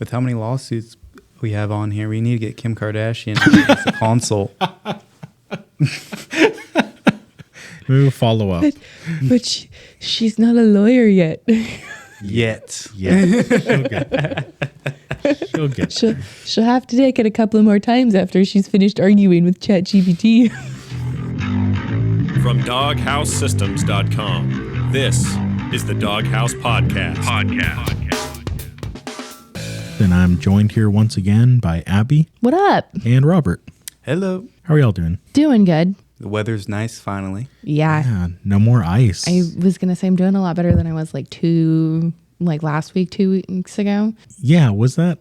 With how many lawsuits we have on here, we need to get Kim Kardashian as a consult. Maybe we'll follow up. But she's not a lawyer yet. Yet. Yeah. She'll get She'll have to take it a couple of more times after she's finished arguing with ChatGPT. From DogHouseSystems.com, this is the DogHouse Podcast. And I'm joined here once again by Abby What up? and Robert. Hello. How are y'all doing? Doing good. The weather's nice finally. Yeah. Yeah, no more ice. I was going to say I'm doing a lot better than I was last week, 2 weeks ago. Yeah, was that?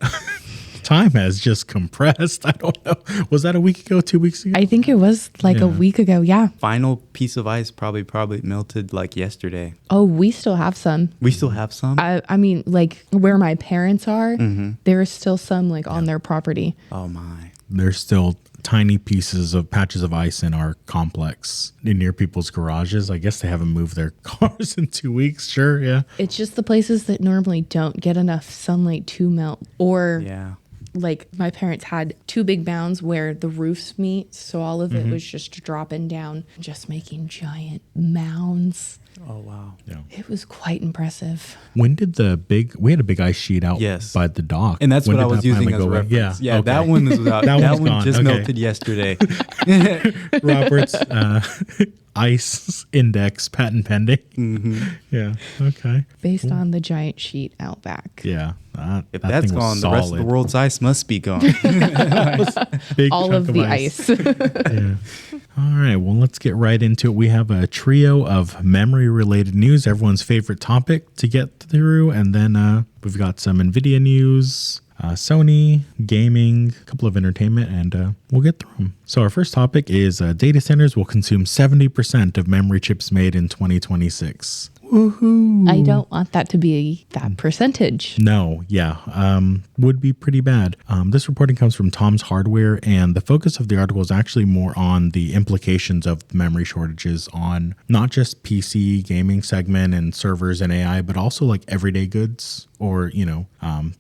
Time has just compressed. I don't know. Was that a week ago, 2 weeks ago? I think it was a week ago. Yeah. Final piece of ice probably melted like yesterday. Oh, we still have some. We still have some? I mean, like where my parents are, there is still some on their property. Oh my. There's still tiny patches of ice in our complex near people's garages. I guess they haven't moved their cars in 2 weeks. Sure, yeah. It's just the places that normally don't get enough sunlight to melt. Or like my parents had two big mounds where the roofs meet. So all of it was just dropping down, just making giant mounds. Oh, wow. Yeah. It was quite impressive. When did we had a big ice sheet out by the dock. And that's When what I did was that using finally as a go away? reference. Yeah, okay. that one is out. That that one's one gone. just Okay. melted yesterday. Robert's ice index patent pending. Yeah. Okay. Based on the giant sheet out back. Yeah. If that that's thing was gone, the rest of the solid. world's ice must be gone. Big All chunk of the ice. Yeah. All right. Well, let's get right into it. We have a trio of memory-related news, everyone's favorite topic to get through, and then we've got some Nvidia news, Sony, gaming, a couple of entertainment, and we'll get through them. So our first topic is data centers will consume 70% of memory chips made in 2026. Woohoo! I don't want that to be that percentage. No, yeah, would be pretty bad. This reporting comes from Tom's Hardware, and the focus of the article is actually more on the implications of the memory shortages on not just PC gaming segment and servers and AI, but also like everyday goods or,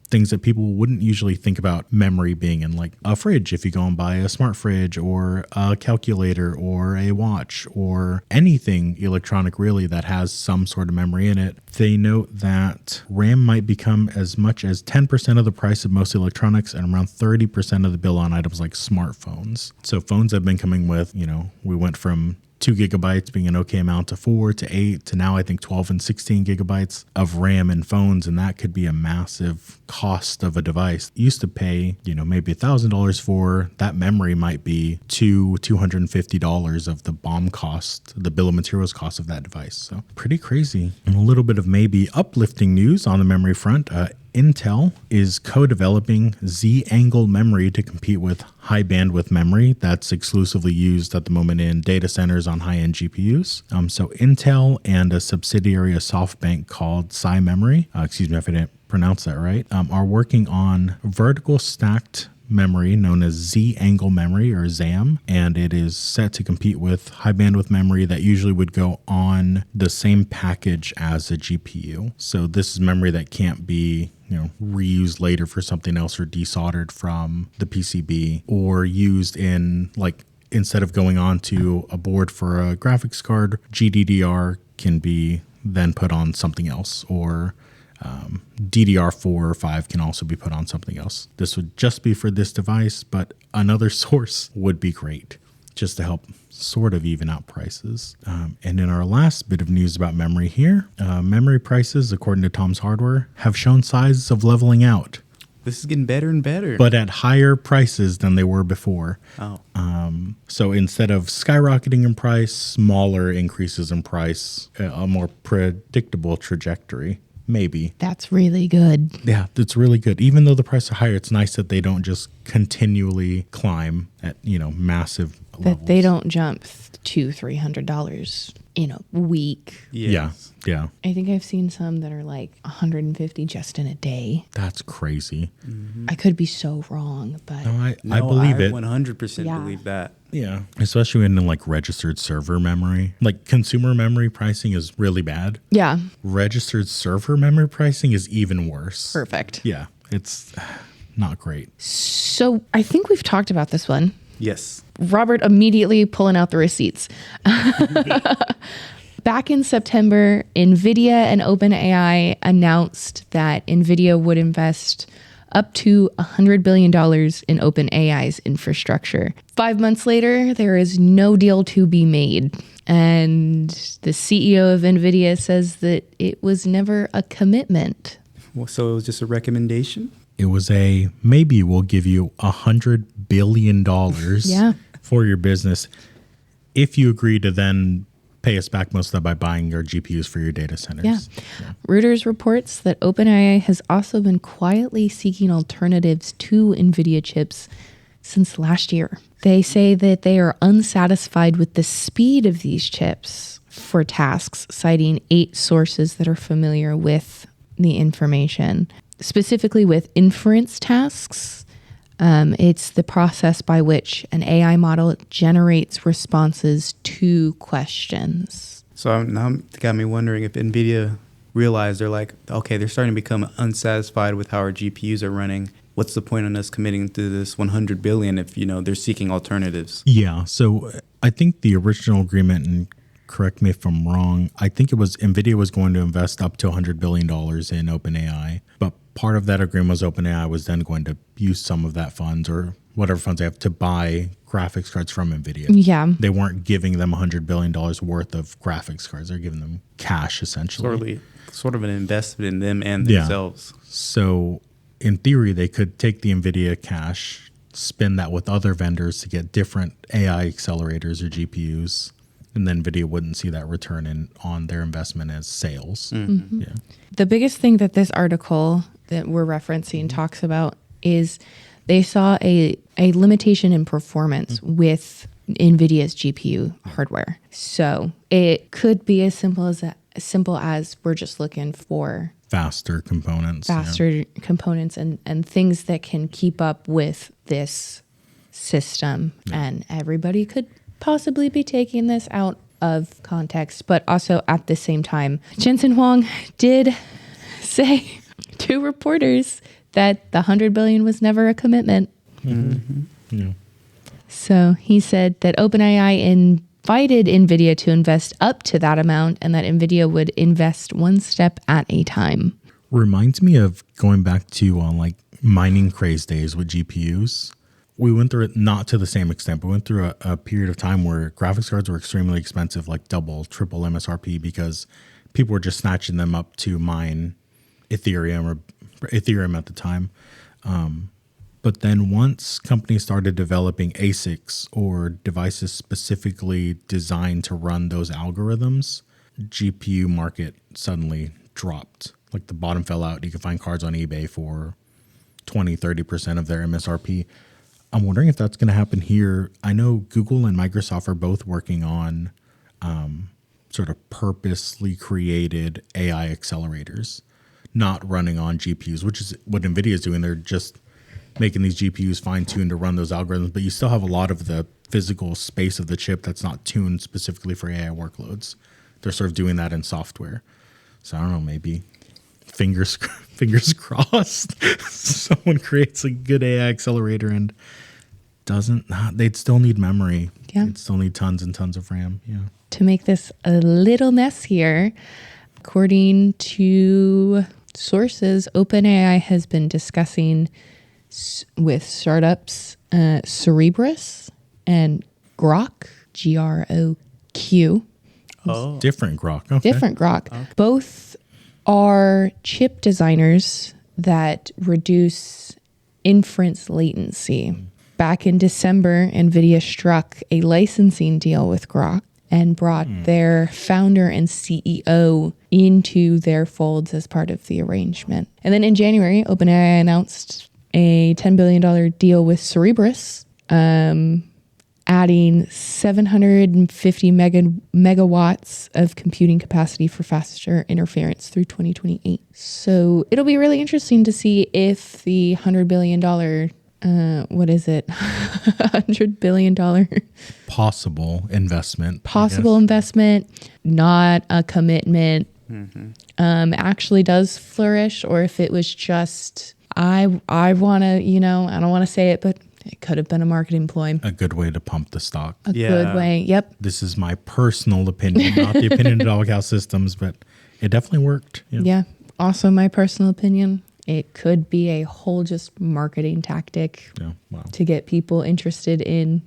things that people wouldn't usually think about memory being in, like a fridge if you go and buy a smart fridge or a calculator or a watch or anything electronic really that has some sort of memory in it. They note that RAM might become as much as 10% of the price of most electronics and around 30% of the bill on items like smartphones. So phones have been coming with, we went from 2 gigabytes being an okay amount to 4 to 8 to now I think 12 and 16 gigabytes of RAM in phones, and that could be a massive cost of a device. You used to pay, maybe $1,000 for that memory might be $250 of the BOM cost, the bill of materials cost of that device. So pretty crazy. And a little bit of maybe uplifting news on the memory front. Intel is co-developing Z-angle memory to compete with high bandwidth memory that's exclusively used at the moment in data centers on high-end GPUs. So Intel and a subsidiary of SoftBank called Psy Memory, excuse me if I didn't pronounce that right, are working on vertical stacked memory known as Z-angle memory or ZAM, and it is set to compete with high bandwidth memory that usually would go on the same package as a GPU. So this is memory that can't be reused later for something else or desoldered from the PCB or used in instead of going on to a board for a graphics card, GDDR can be then put on something else, or DDR4 or 5 can also be put on something else. This would just be for this device, but another source would be great just to help sort of even out prices. And in our last bit of news about memory here, memory prices, according to Tom's Hardware, have shown signs of leveling out. This is getting better and better. But at higher prices than they were before. Oh. So instead of skyrocketing in price, smaller increases in price, a more predictable trajectory. Maybe. That's really good. Yeah, that's really good. Even though the prices are higher, it's nice that they don't just continually climb at, massive levels. That they don't jump $200-$300 in a week. Yes. Yeah. I think I've seen some that are like $150 just in a day. That's crazy. Mm-hmm. I could be so wrong, but I believe it. 100% Yeah. believe that. Yeah. Especially in registered server memory. Consumer memory pricing is really bad. yeah, Registered server memory pricing is even worse. perfect. Yeah. it's not great. So I think we've talked about this one. Yes. Robert immediately pulling out the receipts. Back in September, Nvidia and OpenAI announced that Nvidia would invest up to $100 billion in OpenAI's infrastructure. 5 months later, there is no deal to be made. And the CEO of Nvidia says that it was never a commitment. Well, so it was just a recommendation? It was a, maybe we'll give you $100 billion for your business if you agree to then pay us back most of that by buying your GPUs for your data centers. Yeah. Reuters reports that OpenAI has also been quietly seeking alternatives to NVIDIA chips since last year. They say that they are unsatisfied with the speed of these chips for tasks, citing 8 sources that are familiar with the information. Specifically with inference tasks, it's the process by which an AI model generates responses to questions. So now it got me wondering if NVIDIA realized they're like, okay, they're starting to become unsatisfied with how our GPUs are running. What's the point on us committing to this $100 billion if, they're seeking alternatives? Yeah. So I think the original agreement, and correct me if I'm wrong, I think it was NVIDIA was going to invest up to $100 billion in OpenAI. But part of that agreement was OpenAI was then going to use some of that funds or whatever funds they have to buy graphics cards from NVIDIA. Yeah. They weren't giving them $100 billion worth of graphics cards. They're giving them cash, essentially. Sort of an investment in them and themselves. So in theory, they could take the NVIDIA cash, spin that with other vendors to get different AI accelerators or GPUs, and then NVIDIA wouldn't see that return on their investment as sales. Mm-hmm. Yeah. The biggest thing that this article that we're referencing talks about is they saw a limitation in performance with NVIDIA's GPU hardware. So it could be as simple as we're just looking for faster components and things that can keep up with this system. Yeah. And everybody could possibly be taking this out of context, but also at the same time, Jensen Huang did say to reporters that the $100 billion was never a commitment. Mm-hmm. Yeah. So he said that OpenAI invited NVIDIA to invest up to that amount and that NVIDIA would invest one step at a time. Reminds me of going back to mining craze days with GPUs. We went through it not to the same extent, but we went through a period of time where graphics cards were extremely expensive, like double, triple MSRP, because people were just snatching them up to mine Ethereum at the time. But then once companies started developing ASICs or devices specifically designed to run those algorithms, GPU market suddenly dropped. Like the bottom fell out. You can find cards on eBay for 20, 30% of their MSRP. I'm wondering if that's going to happen here. I know Google and Microsoft are both working on sort of purposely created AI accelerators, not running on GPUs, which is what NVIDIA is doing. They're just making these GPUs fine-tuned to run those algorithms, but you still have a lot of the physical space of the chip that's not tuned specifically for AI workloads. They're sort of doing that in software. So I don't know, maybe fingers crossed someone creates a good AI accelerator and they'd still need memory. Yeah. They'd still need tons and tons of RAM. Yeah. To make this a little messier, according to sources, OpenAI has been discussing with startups Cerebrus and Grok, Groq. Oh. Different Grok. Okay. Different Grok. Okay. Both are chip designers that reduce inference latency. Back in December, NVIDIA struck a licensing deal with Grok and brought their founder and CEO into their folds as part of the arrangement. And then in January, OpenAI announced a $10 billion deal with Cerebrus, adding 750 megawatts of computing capacity for faster interference through 2028. So it'll be really interesting to see if the $100 billion, $100 billion possible investment, not a commitment, actually does flourish, or if it was just I want to, I don't want to say it, but it could have been a marketing ploy. A good way to pump the stock. A good way. Yep. This is my personal opinion, not the opinion of DogHouse Systems, but it definitely worked. Yeah. Also my personal opinion. It could be a whole just marketing tactic to get people interested in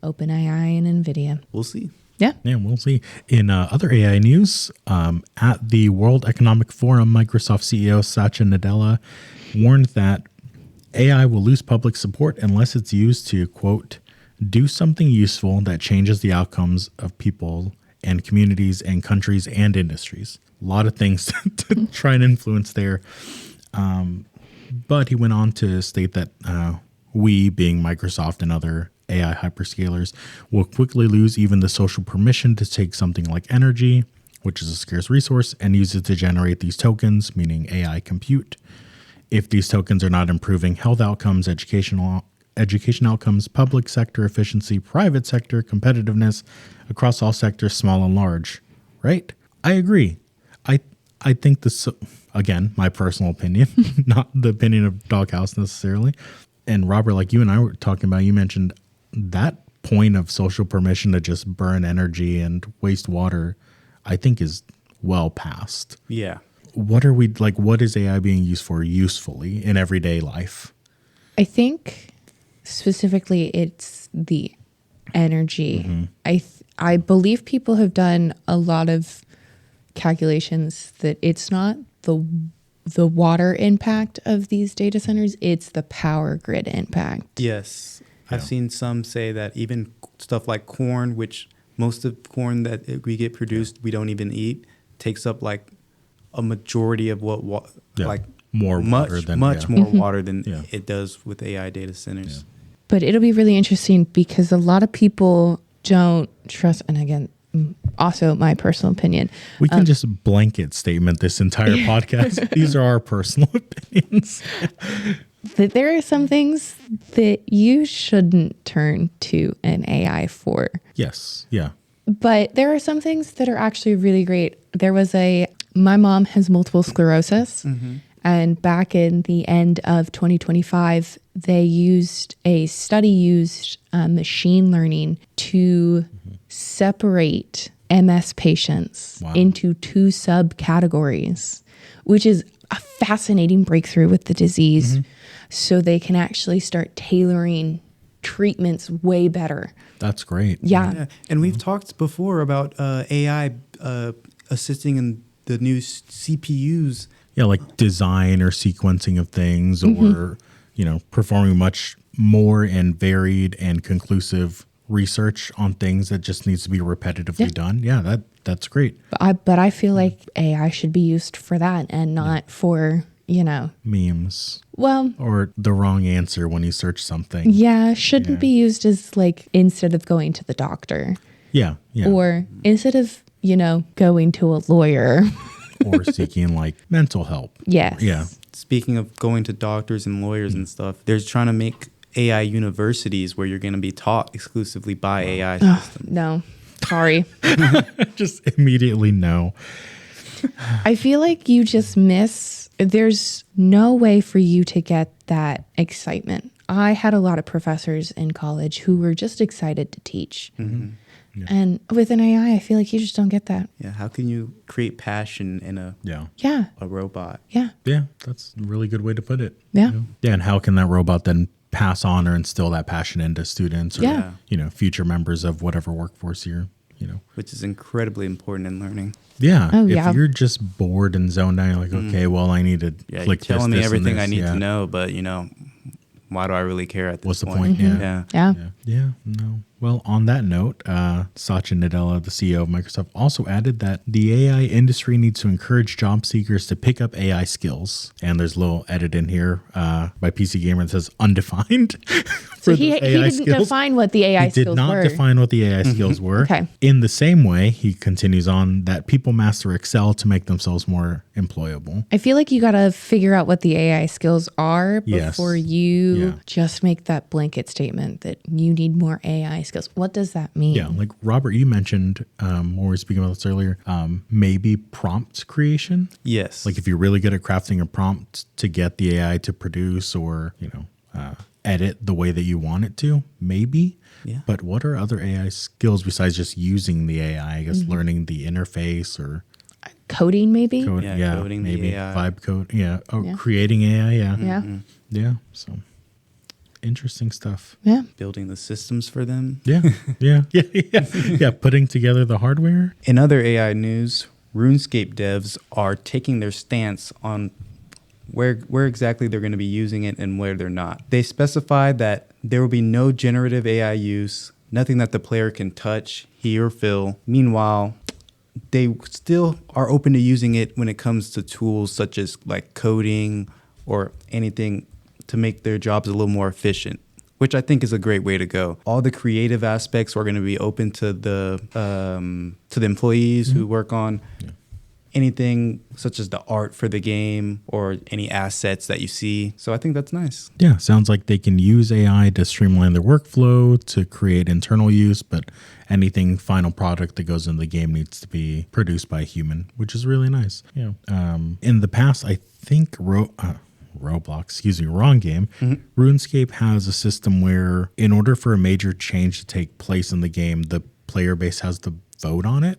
OpenAI and Nvidia. We'll see. Yeah. Yeah, we'll see. In other AI news, at the World Economic Forum, Microsoft CEO Satya Nadella warned that AI will lose public support unless it's used to, quote, do something useful that changes the outcomes of people and communities and countries and industries. A lot of things to try and influence there. But he went on to state that we, being Microsoft and other AI hyperscalers, will quickly lose even the social permission to take something like energy, which is a scarce resource, and use it to generate these tokens, meaning AI compute. If these tokens are not improving health outcomes, education outcomes, public sector efficiency, private sector competitiveness across all sectors, small and large, right? I agree. I think this, again, my personal opinion, not the opinion of DogHouse necessarily. And Robert, like you and I were talking about, you mentioned that point of social permission to just burn energy and waste water, I think is well past. Yeah. What is AI being used for usefully in everyday life? I think specifically it's the energy. Mm-hmm. I believe people have done a lot of calculations that it's not the water impact of these data centers, it's the power grid impact. Yes. I've seen some say that even stuff like corn, which most of corn that we get produced, we don't even eat, takes up like a majority of what more water than more water than it does with AI data centers. Yeah. But it'll be really interesting because a lot of people don't trust, and again, also my personal opinion. We can just blanket statement this entire podcast. These are our personal opinions. That there are some things that you shouldn't turn to an AI for. Yes. Yeah. But there are some things that are actually really great. My mom has multiple sclerosis. Mm-hmm. And back in the end of 2025, a study used machine learning to separate MS patients into 2 subcategories, which is a fascinating breakthrough with the disease. Mm-hmm. So they can actually start tailoring treatments way better. That's great. Yeah. And we've talked before about AI assisting in the new CPUs. Yeah, like design or sequencing of things, or, performing much more and varied and conclusive research on things that just needs to be repetitively done. Yeah, that's great. But I feel like AI should be used for that and not for, memes. Well, or the wrong answer when you search something. Yeah, shouldn't be used as like instead of going to the doctor. Yeah. Or instead of, going to a lawyer. Or seeking like mental help. Yes. Yeah. Speaking of going to doctors and lawyers and stuff, they're trying to make AI universities where you're going to be taught exclusively by AI systems. No, sorry. Just immediately no. I feel like you just there's no way for you to get that excitement. I had a lot of professors in college who were just excited to teach. Mm-hmm. Yeah. And with an AI, I feel like you just don't get that. Yeah. How can you create passion in a robot? Yeah. Yeah. That's a really good way to put it. Yeah. Yeah. And how can that robot then pass on or instill that passion into students or, future members of whatever workforce you're, Which is incredibly important in learning. Yeah. If you're just bored and zoned out, you're like, okay, well, I need to click you're telling me everything this. I need to know, but, why do I really care at this What's the point? point? Mm-hmm. Yeah. No. Well, on that note, Satya Nadella, the CEO of Microsoft, also added that the AI industry needs to encourage job seekers to pick up AI skills. And there's a little edit in here by PC Gamer that says undefined. So he didn't define what the AI skills were. He did not define what the AI skills were. Okay. In the same way, he continues on that people master Excel to make themselves more employable. I feel like you got to figure out what the AI skills are before you just make that blanket statement that you need more AI skills. What does that mean? Yeah, like Robert, you mentioned when we were speaking about this earlier, maybe prompt creation. Yes. Like if you're really good at crafting a prompt to get the AI to produce or, edit the way that you want it to, maybe. Yeah. But what are other AI skills besides just using the AI? I guess learning the interface or Coding, maybe? Coding the maybe AI. vibe code. Yeah. Oh, Yeah. creating AI. Yeah. Yeah. Yeah. So interesting stuff. Yeah. Building the systems for them. Yeah. Yeah. Putting together the hardware. In other AI news, RuneScape devs are taking their stance on where exactly they're going to be using it and where they're not. They specified that there will be no generative AI use, nothing that the player can touch, hear, or feel. Meanwhile, they still are open to using it when it comes to tools such as like coding or anything to make their jobs a little more efficient, which I think is a great way to go. All the creative aspects are going to be open to the employees who work on anything such as the art for the game or any assets that you see. So I think that's nice. Yeah, sounds like they can use AI to streamline their workflow, to create internal use, but anything final product that goes into the game needs to be produced by a human, which is really nice. Yeah. In the past, I think Roblox, wrong game. RuneScape has a system where in order for a major change to take place in the game, the player base has to vote on it.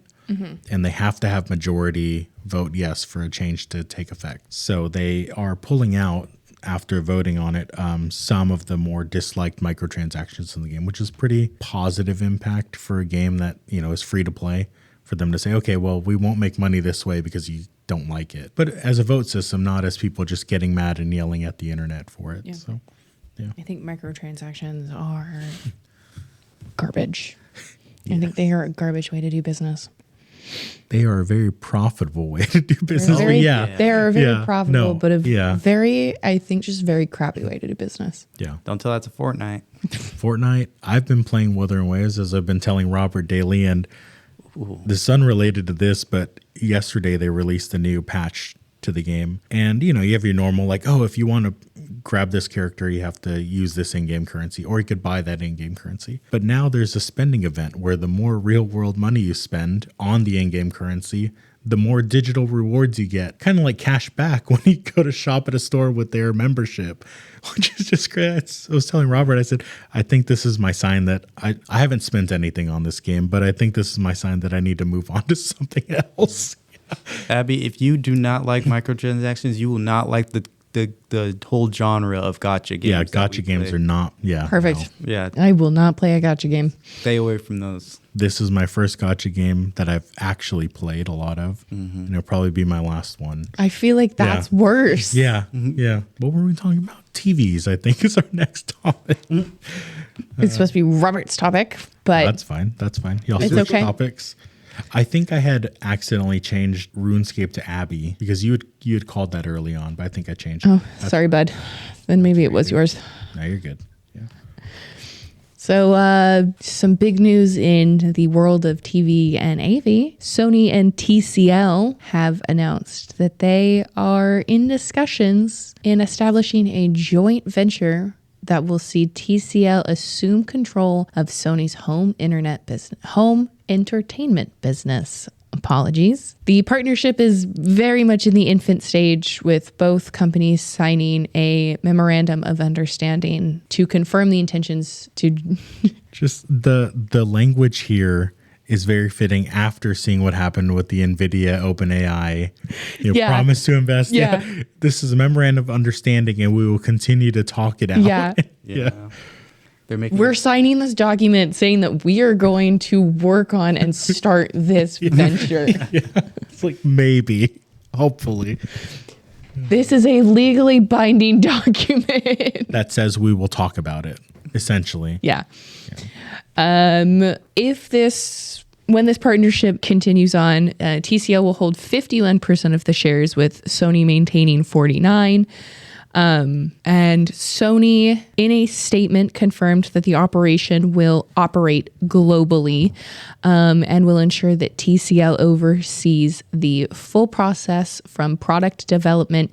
And they have to have majority vote yes for a change to take effect. So they are pulling out, after voting on it, some of the more disliked microtransactions in the game, which is pretty positive impact for a game that, is free to play, for them to say, okay, well, we won't make money this way because you don't like it. But as a vote system, not as people just getting mad and yelling at the internet for it. Yeah. So, yeah. I think microtransactions are garbage. I think they are a garbage way to do business. They are a very profitable way to do business. They're a very profitable, but I think just very crappy way to do business. Yeah. Don't tell that to Fortnite. Fortnite, I've been playing Wuthering Waves, as I've been telling Robert daily, and this is unrelated to this, but yesterday they released a new patch to the game. And, you have your normal, like, oh, if you want to grab this character, you have to use this in-game currency, or you could buy that in-game currency. But now there's a spending event where the more real-world money you spend on the in-game currency, the more digital rewards you get, kind of like cash back when you go to shop at a store with their membership, which is just great. I was telling Robert, I said, I think this is my sign that I haven't spent anything on this game, but I think this is my sign that I need to move on to something else. Abby, if you do not like microtransactions, you will not like the whole genre of gacha games. Yeah, gacha games are not. Yeah, Perfect. no. Yeah, I will not play a gacha game. stay away from those. This is my first gacha game that I've actually played a lot of, and it'll probably be my last one. I feel like that's worse. Yeah, yeah. What were we talking about? TVs, I think, is our next topic. It's supposed to be Robert's topic, but That's fine. Y'all It's switch okay. topics. I think I had accidentally changed RuneScape to Abby because you had called that early on, but I think I changed it. oh, sorry, bud. Then maybe it was yours. No, you're good. Yeah. So some big news in the world of TV and AV. Sony and TCL have announced that they are in discussions in establishing a joint venture that will see TCL assume control of Sony's home entertainment business. Apologies. The partnership is very much in the infant stage, with both companies signing a memorandum of understanding to confirm the intentions to Just the language here is very fitting after seeing what happened with the Nvidia OpenAI. Promise to invest. Yeah. This is a memorandum of understanding, and we will continue to talk it out. Yeah. They're making. We're signing this document saying that we are going to work on and start this venture. It's like maybe, hopefully, This is a legally binding document. that says we will talk about it. Essentially, Yeah. When this partnership continues on, TCL will hold 51% of the shares, with Sony maintaining 49%. And Sony, in a statement, confirmed that the operation will operate globally, and will ensure that TCL oversees the full process from product development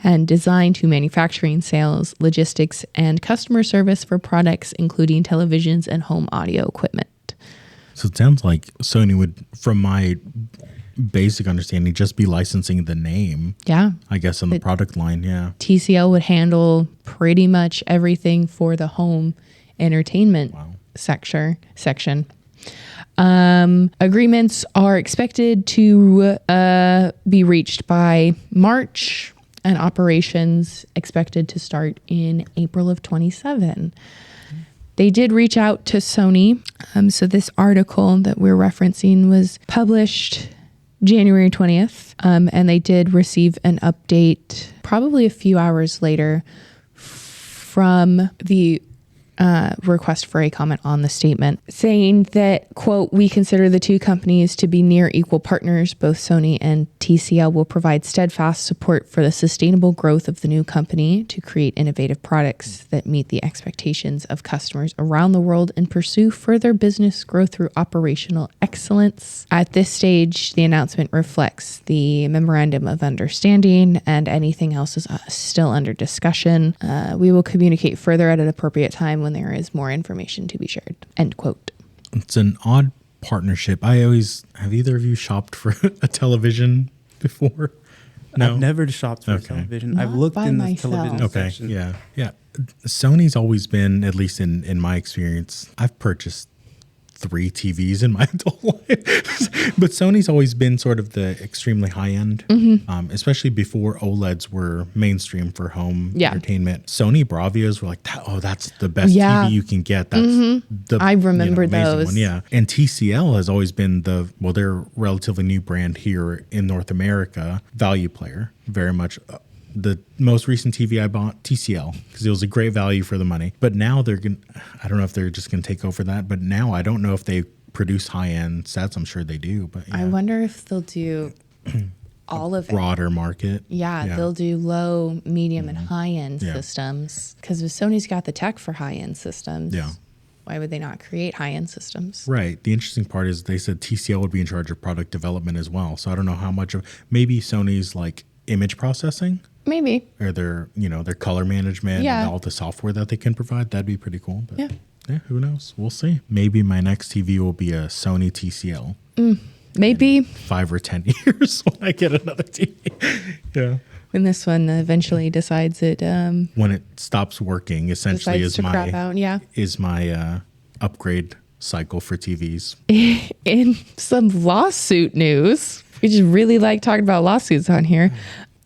and design to manufacturing, sales, logistics, and customer service for products including televisions and home audio equipment. So it sounds like Sony would, from my basic understanding, just be licensing the name. Yeah. I guess on the product line, yeah. TCL would handle pretty much everything for the home entertainment section. Agreements are expected to be reached by March, and operations expected to start in April of 27. They did reach out to Sony. So this article that we're referencing was published January 20th, and they did receive an update probably a few hours later from the request for a comment on the statement, saying that, quote, "We consider the two companies to be near equal partners. Both Sony and TCL will provide steadfast support for the sustainable growth of the new company to create innovative products that meet the expectations of customers around the world and pursue further business growth through operational excellence." At this stage, the announcement reflects the memorandum of understanding, and anything else is still under discussion. We will communicate further at an appropriate time when there is more information to be shared. End quote. It's an odd partnership. Have either of you shopped for a television before? No? I've never shopped for a television. I've looked by in the myself. television Okay, section. yeah. Sony's always been, at least in my experience, I've purchased 3 TVs in my adult life. But Sony's always been sort of the extremely high end, especially before OLEDs were mainstream for home entertainment. Sony Bravios were like, that's the best TV you can get. That's the I remember amazing those. one. Yeah. And TCL has always been they're a relatively new brand here in North America, value player, very much. The most recent TV I bought, TCL, because it was a great value for the money. But now I don't know if they're just going to take over that. But now I don't know if they produce high-end sets. I'm sure they do. But yeah. I wonder if they'll do all of it. Broader market. Yeah, they'll do low, medium, and high-end systems. Because if Sony's got the tech for high-end systems, why would they not create high-end systems? Right. The interesting part is they said TCL would be in charge of product development as well. So I don't know how much of, maybe Sony's like image processing. Maybe. Or their color management and all the software that they can provide. That'd be pretty cool. But yeah, who knows? We'll see. Maybe my next TV will be a Sony TCL. Maybe. In 5 or 10 years when I get another TV. Yeah. When this one eventually decides it... when it stops working, essentially is my upgrade cycle for TVs. In some lawsuit news, we just really like talking about lawsuits on here.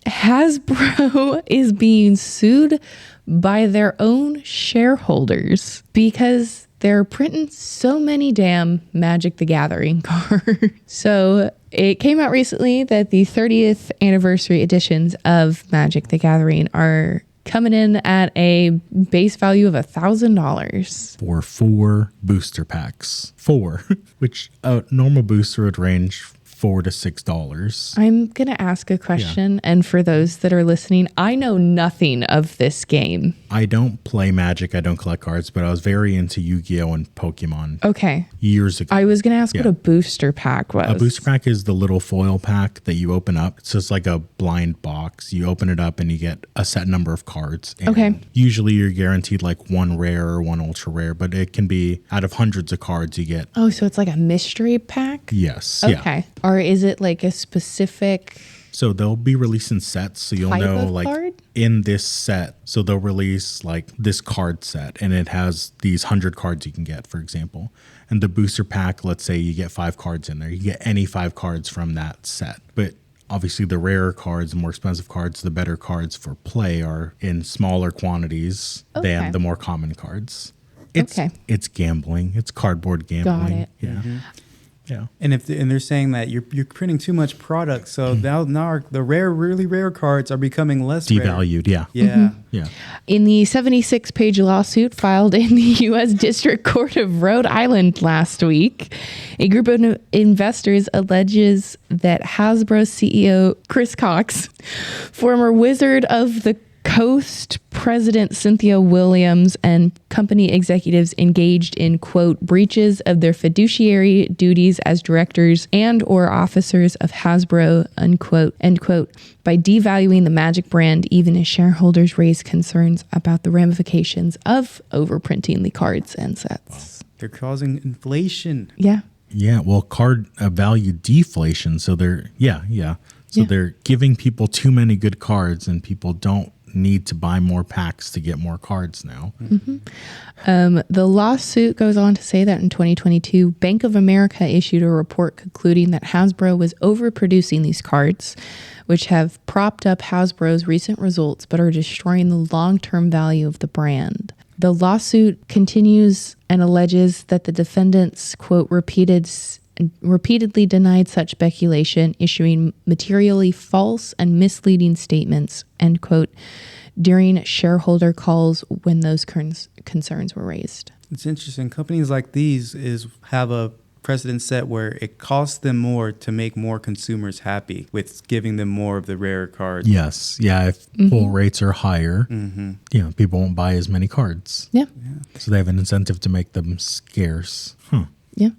Hasbro is being sued by their own shareholders because they're printing so many damn Magic the Gathering cards. So it came out recently that the 30th anniversary editions of Magic the Gathering are coming in at a base value of $1,000 for 4 booster packs. 4, which a normal booster would range $4 to $6. I'm going to ask a question. And for those that are listening, I know nothing of this game. I don't play Magic. I don't collect cards, but I was very into Yu-Gi-Oh! And Pokemon. Okay. Years ago. I was going to ask what a booster pack was. A booster pack is the little foil pack that you open up. So it's like a blind box. You open it up and you get a set number of cards. And usually you're guaranteed like 1 rare or 1 ultra rare, but it can be out of hundreds of cards you get. Oh, so it's like a mystery pack? Yes. Okay. Yeah. Or is it like a specific... So they'll be releasing sets, so you'll know like card? In this set. So they'll release like this card set, and it has these 100 cards you can get, for example. And the booster pack, let's say you get 5 cards in there. You get any 5 cards from that set. But obviously the rarer cards, the more expensive cards, the better cards for play are in smaller quantities than the more common cards. It's gambling. It's cardboard gambling. Got it. Yeah. Mm-hmm. Yeah. And they're saying that you're printing too much product, so now the really rare cards are becoming less devalued. Rare. Yeah. In the 76-page lawsuit filed in the U.S. District Court of Rhode Island last week, a group of investors alleges that Hasbro CEO Chris Cox, former Wizard of the Coast President Cynthia Williams and company executives engaged in, quote, breaches of their fiduciary duties as directors and or officers of Hasbro, unquote, end quote, by devaluing the Magic brand, even as shareholders raised concerns about the ramifications of overprinting the cards and sets. They're causing inflation. Yeah. Yeah, well, card value deflation. So they're, So they're giving people too many good cards, and people don't need to buy more packs to get more cards now. Mm-hmm. The lawsuit goes on to say that in 2022, Bank of America issued a report concluding that Hasbro was overproducing these cards, which have propped up Hasbro's recent results but are destroying the long-term value of the brand. The lawsuit continues and alleges that the defendants, quote, repeatedly denied such speculation, issuing materially false and misleading statements, end quote, during shareholder calls when those concerns were raised. It's interesting. Companies like these have a precedent set where it costs them more to make more consumers happy with giving them more of the rare cards. Yes. Yeah. If pull rates are higher, people won't buy as many cards. Yeah. So they have an incentive to make them scarce. Yeah.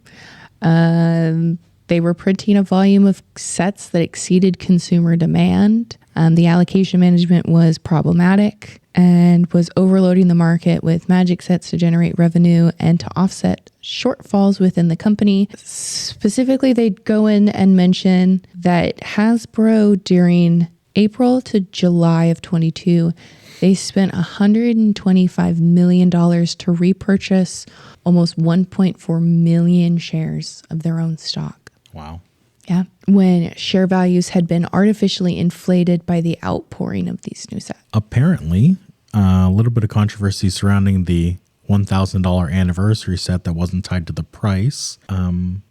They were printing a volume of sets that exceeded consumer demand. The allocation management was problematic and was overloading the market with Magic sets to generate revenue and to offset shortfalls within the company. Specifically, they'd go in and mention that Hasbro during April to July of 22, they spent $125 million to repurchase almost 1.4 million shares of their own stock. Wow. Yeah. When share values had been artificially inflated by the outpouring of these new sets. Apparently, a little bit of controversy surrounding the $1,000 anniversary set that wasn't tied to the price.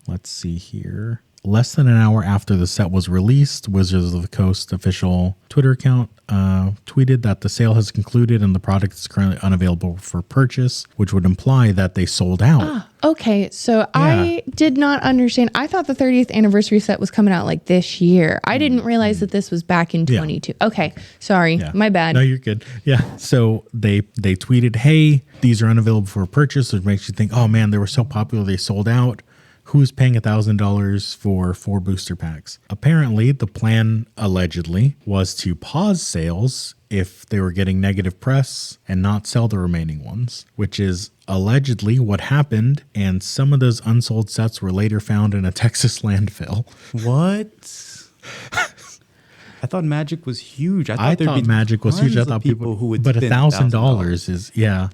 Let's see here. Less than an hour after the set was released, Wizards of the Coast official Twitter account tweeted that the sale has concluded and the product is currently unavailable for purchase, which would imply that they sold out. Okay, so I did not understand. I thought the 30th anniversary set was coming out like this year. I didn't realize that this was back in 22. Okay, sorry, my bad. No, you're good. Yeah, so they tweeted, hey, these are unavailable for purchase, which makes you think, oh man, they were so popular they sold out. Who's paying $1,000 for 4 booster packs? Apparently, the plan allegedly was to pause sales if they were getting negative press and not sell the remaining ones, which is allegedly what happened. And some of those unsold sets were later found in a Texas landfill. What? I thought Magic was huge. I thought Magic was huge. I thought people who would, but spend $1,000 is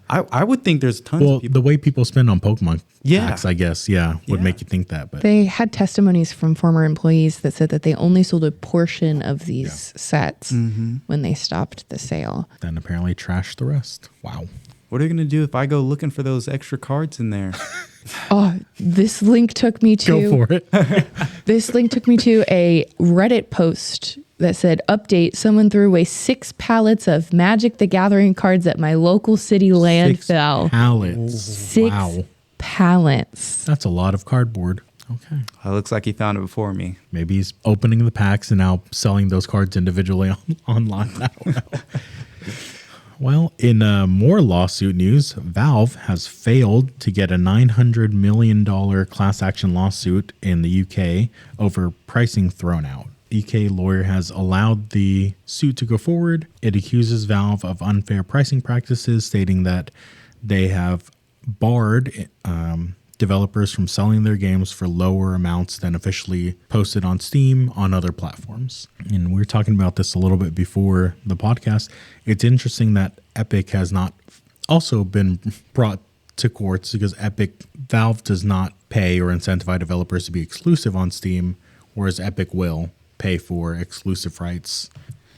I would think there's tons of people. The way people spend on Pokemon packs, I guess, would make you think that. But they had testimonies from former employees that said that they only sold a portion of these sets when they stopped the sale. Then apparently trashed the rest. Wow. What are you going to do if I go looking for those extra cards in there? This link took me to... Go for it. This link took me to a Reddit post that said, update, someone threw away 6 pallets of Magic the Gathering cards at my local city landfill. 6 pallets. 6 pallets. That's a lot of cardboard. Okay. It looks like he found it before me. Maybe he's opening the packs and now selling those cards individually online. I don't know. Well, in more lawsuit news, Valve has failed to get a $900 million class action lawsuit in the UK over pricing thrown out. UK lawyer has allowed the suit to go forward. It accuses Valve of unfair pricing practices, stating that they have barred developers from selling their games for lower amounts than officially posted on Steam on other platforms. And we were talking about this a little bit before the podcast. It's interesting that Epic has not also been brought to courts because Valve does not pay or incentivize developers to be exclusive on Steam, whereas Epic will pay for exclusive rights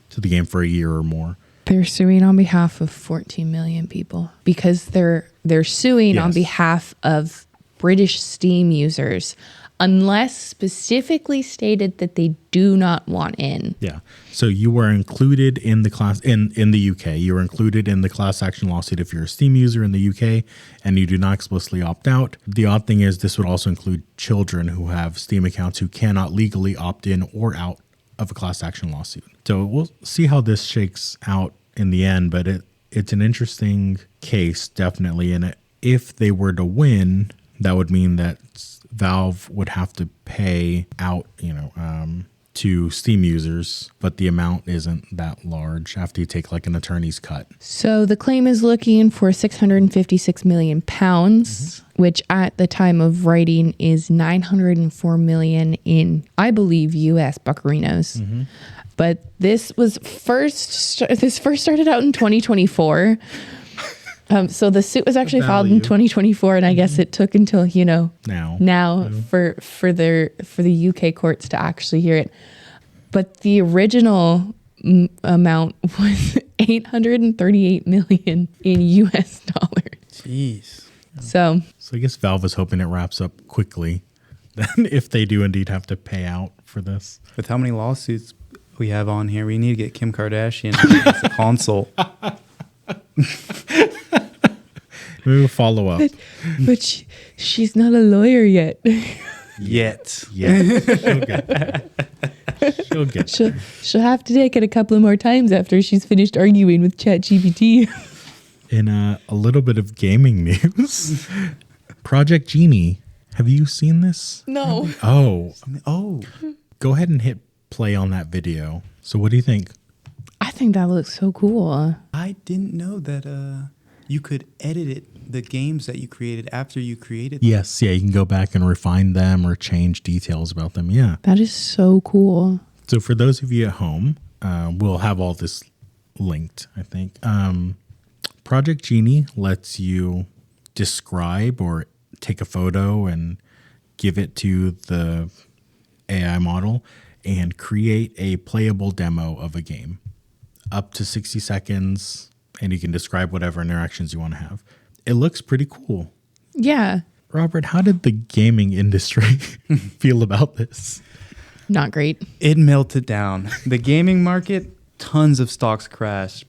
to the game for a year or more. They're suing on behalf of 14 million people because they're suing on behalf of British Steam users, unless specifically stated that they do not want in. Yeah. So you were included in the class in the UK. You were included in the class action lawsuit if you're a Steam user in the UK and you do not explicitly opt out. The odd thing is this would also include children who have Steam accounts who cannot legally opt in or out of a class action lawsuit. So we'll see how this shakes out in the end, but it's an interesting case, definitely. And if they were to win, that would mean that Valve would have to pay out, to Steam users, but the amount isn't that large after you take like an attorney's cut. So the claim is looking for 656 million pounds, which at the time of writing is 904 million in, I believe, US buccarinos. But this first started out in 2024. So the suit was actually filed in 2024, and I guess it took until now for the UK courts to actually hear it. But the original amount was 838 million in US dollars. Jeez. So I guess Valve is hoping it wraps up quickly. Then, if they do indeed have to pay out for this, With how many lawsuits we have on here, we need to get Kim Kardashian as a consult. maybe we'll follow up. but she's not a lawyer yet. Yet. Yeah, she'll get. She'll have to take it a couple of more times after she's finished arguing with ChatGPT. In a little bit of gaming news, Project Genie. Have you seen this? No. Oh. Go ahead and hit play on that video. So what do you think? I think that looks so cool. I didn't know that you could edit the games that you created after you created them. Yes, yeah, you can go back and refine them or change details about them. Yeah. That is so cool. So for those of you at home, we'll have all this linked, I think. Project Genie lets you describe or take a photo and give it to the AI model and create a playable demo of a game up to 60 seconds, and you can describe whatever interactions you want to have. It looks pretty cool. Yeah. Robert, how did the gaming industry feel about this? Not great. It melted down. The gaming market, tons of stocks crashed.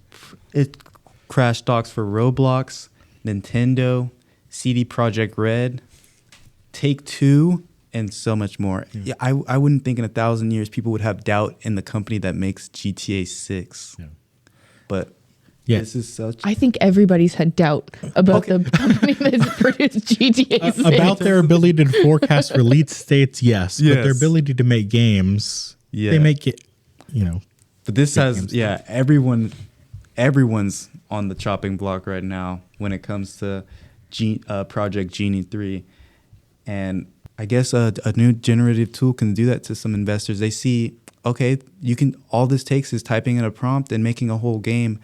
It crashed stocks for Roblox, Nintendo, CD Projekt Red, Take-Two, and so much more. Yeah, I wouldn't think in 1,000 years people would have doubt in the company that makes GTA 6. Yeah. But this is such... I think everybody's had doubt about the company that's produced GTA 6. About their ability to forecast release dates, yes. But their ability to make games, they make it, But this has, everyone's on the chopping block right now when it comes to Project Genie 3. And I guess a new generative tool can do that to some investors. They see, okay, all this takes is typing in a prompt and making a whole game.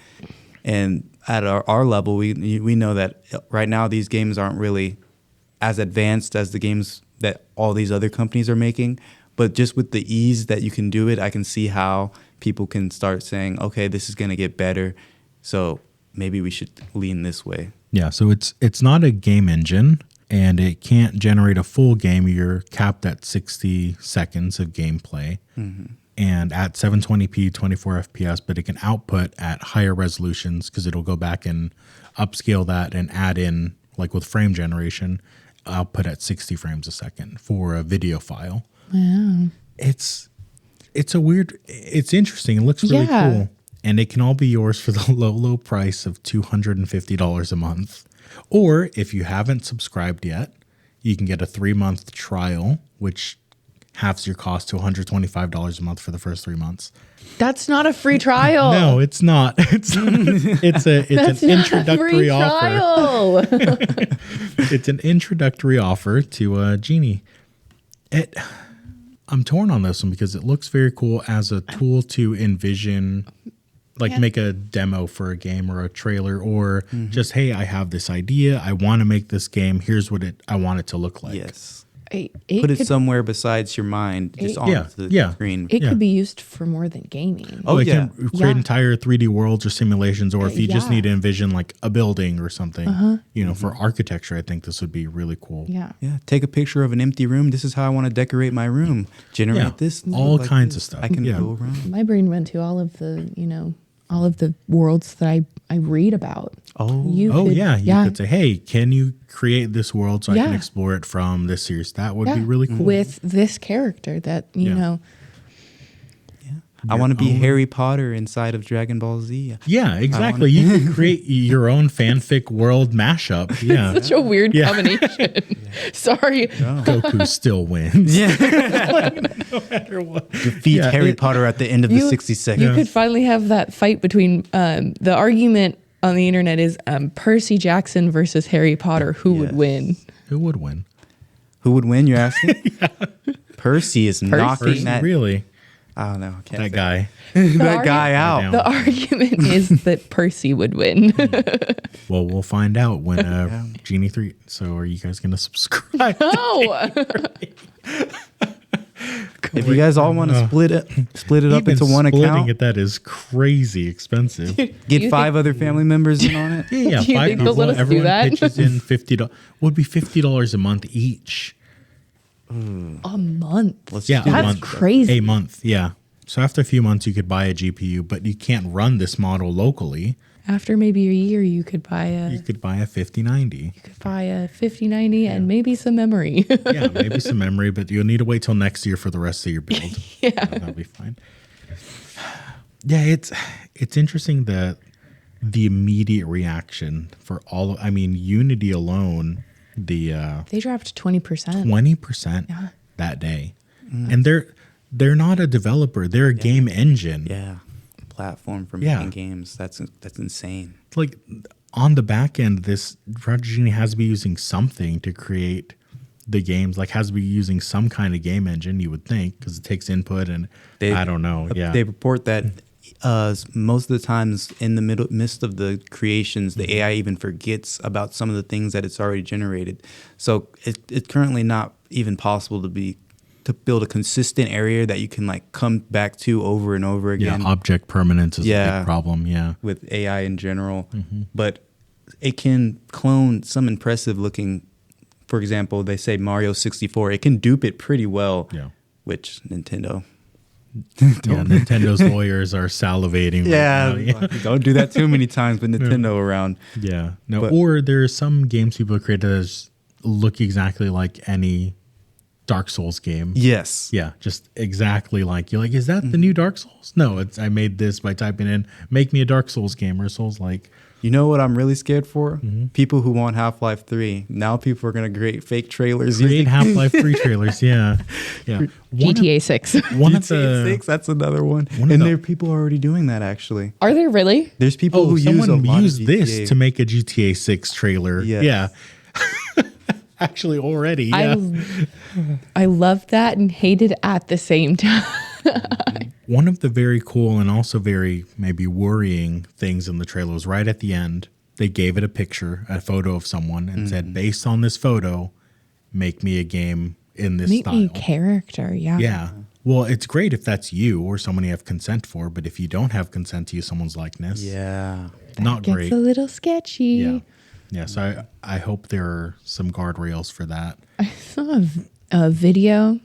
And at our level, we know that right now these games aren't really as advanced as the games that all these other companies are making. But just with the ease that you can do it, I can see how people can start saying, okay, this is going to get better. So maybe we should lean this way. Yeah, so it's not a game engine, and it can't generate a full game. You're capped at 60 seconds of gameplay. Mm-hmm. And at 720p, 24 FPS, but it can output at higher resolutions because it'll go back and upscale that and add in, like with frame generation, output at 60 frames a second for a video file. Wow. It's interesting. It looks really cool. And it can all be yours for the low price of $250 a month. Or if you haven't subscribed yet, you can get a 3-month trial, which halves your cost to $125 a month for the first 3 months. That's not a free trial. No, it's not. It's an introductory offer. It's an introductory offer to Genie. I'm torn on this one because it looks very cool as a tool to envision, make a demo for a game or a trailer, or just, hey, I have this idea. I want to make this game. Here's what I want it to look like. Yes. Put it somewhere besides your mind, just on the screen. It could be used for more than gaming. It can create entire 3D worlds or simulations, or if you just need to envision like a building or something, for architecture, I think this would be really cool. Yeah. Yeah. Take a picture of an empty room. This is how I want to decorate my room. Generate this. All kinds of stuff. I can go around. My brain went to all of the worlds that I read about. You could say, hey, can you create this world so I can explore it from this series? That would be really cool. With this character that, know. Yeah. I want to be Harry Potter inside of Dragon Ball Z. Yeah, exactly. You can create your own fanfic world mashup. Yeah. Such a weird combination. Sorry. Goku still wins. Yeah. No matter what. Defeat Harry Potter at the end of the 60 seconds. You could finally have that fight between the argument on the internet is Percy Jackson versus Harry Potter. Who would win? Who would win? Who would win, you're asking? Percy is knocking that. Really? I don't know. I can't That say. guy. That guy out. The argument is that Percy would win. Well, we'll find out when Genie 3. So are you guys going to subscribe? No. If you guys all want to split it up into one account, that is crazy expensive. get 5 other family members in on it. Yeah, Do you 5 think they'll people. let us do Everyone that? pitches in $50. Would be $50 a month each. A month. Let's Yeah, do a That's month. crazy. A month, yeah. So after a few months, you could buy a GPU, but you can't run this model locally. After maybe a year, you could buy a You could buy a 5090. 5090 and maybe some memory. Yeah, maybe some memory, but you'll need to wait till next year for the rest of your build. Yeah. That'll be fine. Yeah, it's interesting that the immediate reaction for all. I mean, Unity alone, the They dropped 20%. 20% that day, and they're not a developer; they're a game engine. Yeah. Platform for Yeah. making games. That's insane. Like on the back end, this Project Genie has to be using something to create the games. Like has to be using some kind of game engine, you would think, because it takes input and I don't know. Yeah, They report that most of the times in the midst of the creations, the AI even forgets about some of the things that it's already generated. So it's currently not even possible to build a consistent area that you can like come back to over and over again. Yeah, object permanence is a big problem. Yeah, with AI in general, but it can clone some impressive looking. For example, they say Mario 64. It can dupe it pretty well. Yeah. Which Nintendo. Nintendo's lawyers are salivating. Right now. Don't do that too many times with Nintendo around. Yeah. No, or there are some games people have created that look exactly like any Dark Souls game. Yes. Yeah, just exactly like you're like, is that the new Dark Souls? No, I made this by typing in, make me a Dark Souls game or Souls like. You know what I'm really scared for? People who want Half-Life 3. Now people are going to create fake trailers. Create Half-Life 3 trailers, yeah. GTA 6. One of GTA the 6, that's another one. One of And the- there are people already doing that, actually. Are there really? There's people who use a someone lot used of this GTA. to make a GTA 6 trailer. Yes. Yeah. Actually, already. Yeah. I loved that and hated at the same time. One of the very cool and also very maybe worrying things in the trailer was right at the end. They gave it a picture, a photo of someone, and said, based on this photo, make me a game in this Make style. me a character, yeah. Yeah. Well, it's great if that's you or someone you have consent for, but if you don't have consent to use someone's likeness, Yeah. not Gets great. a little sketchy. Yeah. Yeah. So I hope there are some guardrails for that. I saw a video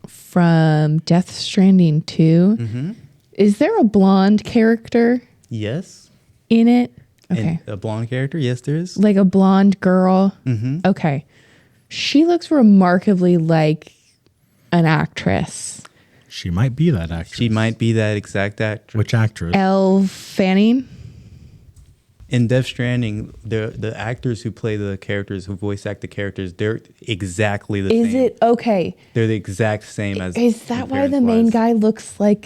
from Death Stranding 2. Is there a blonde character Yes. in it? Okay. And a blonde character? Yes, there is. Like a blonde girl? Okay. She looks remarkably like an actress. She might be that actress. She might be that exact actress. Which actress? Elle Fanning? In Death Stranding, the actors who play the characters, who voice act the characters, they're exactly the same. Is it okay? They're the exact same as. Is that why the main appearance-wise. guy looks like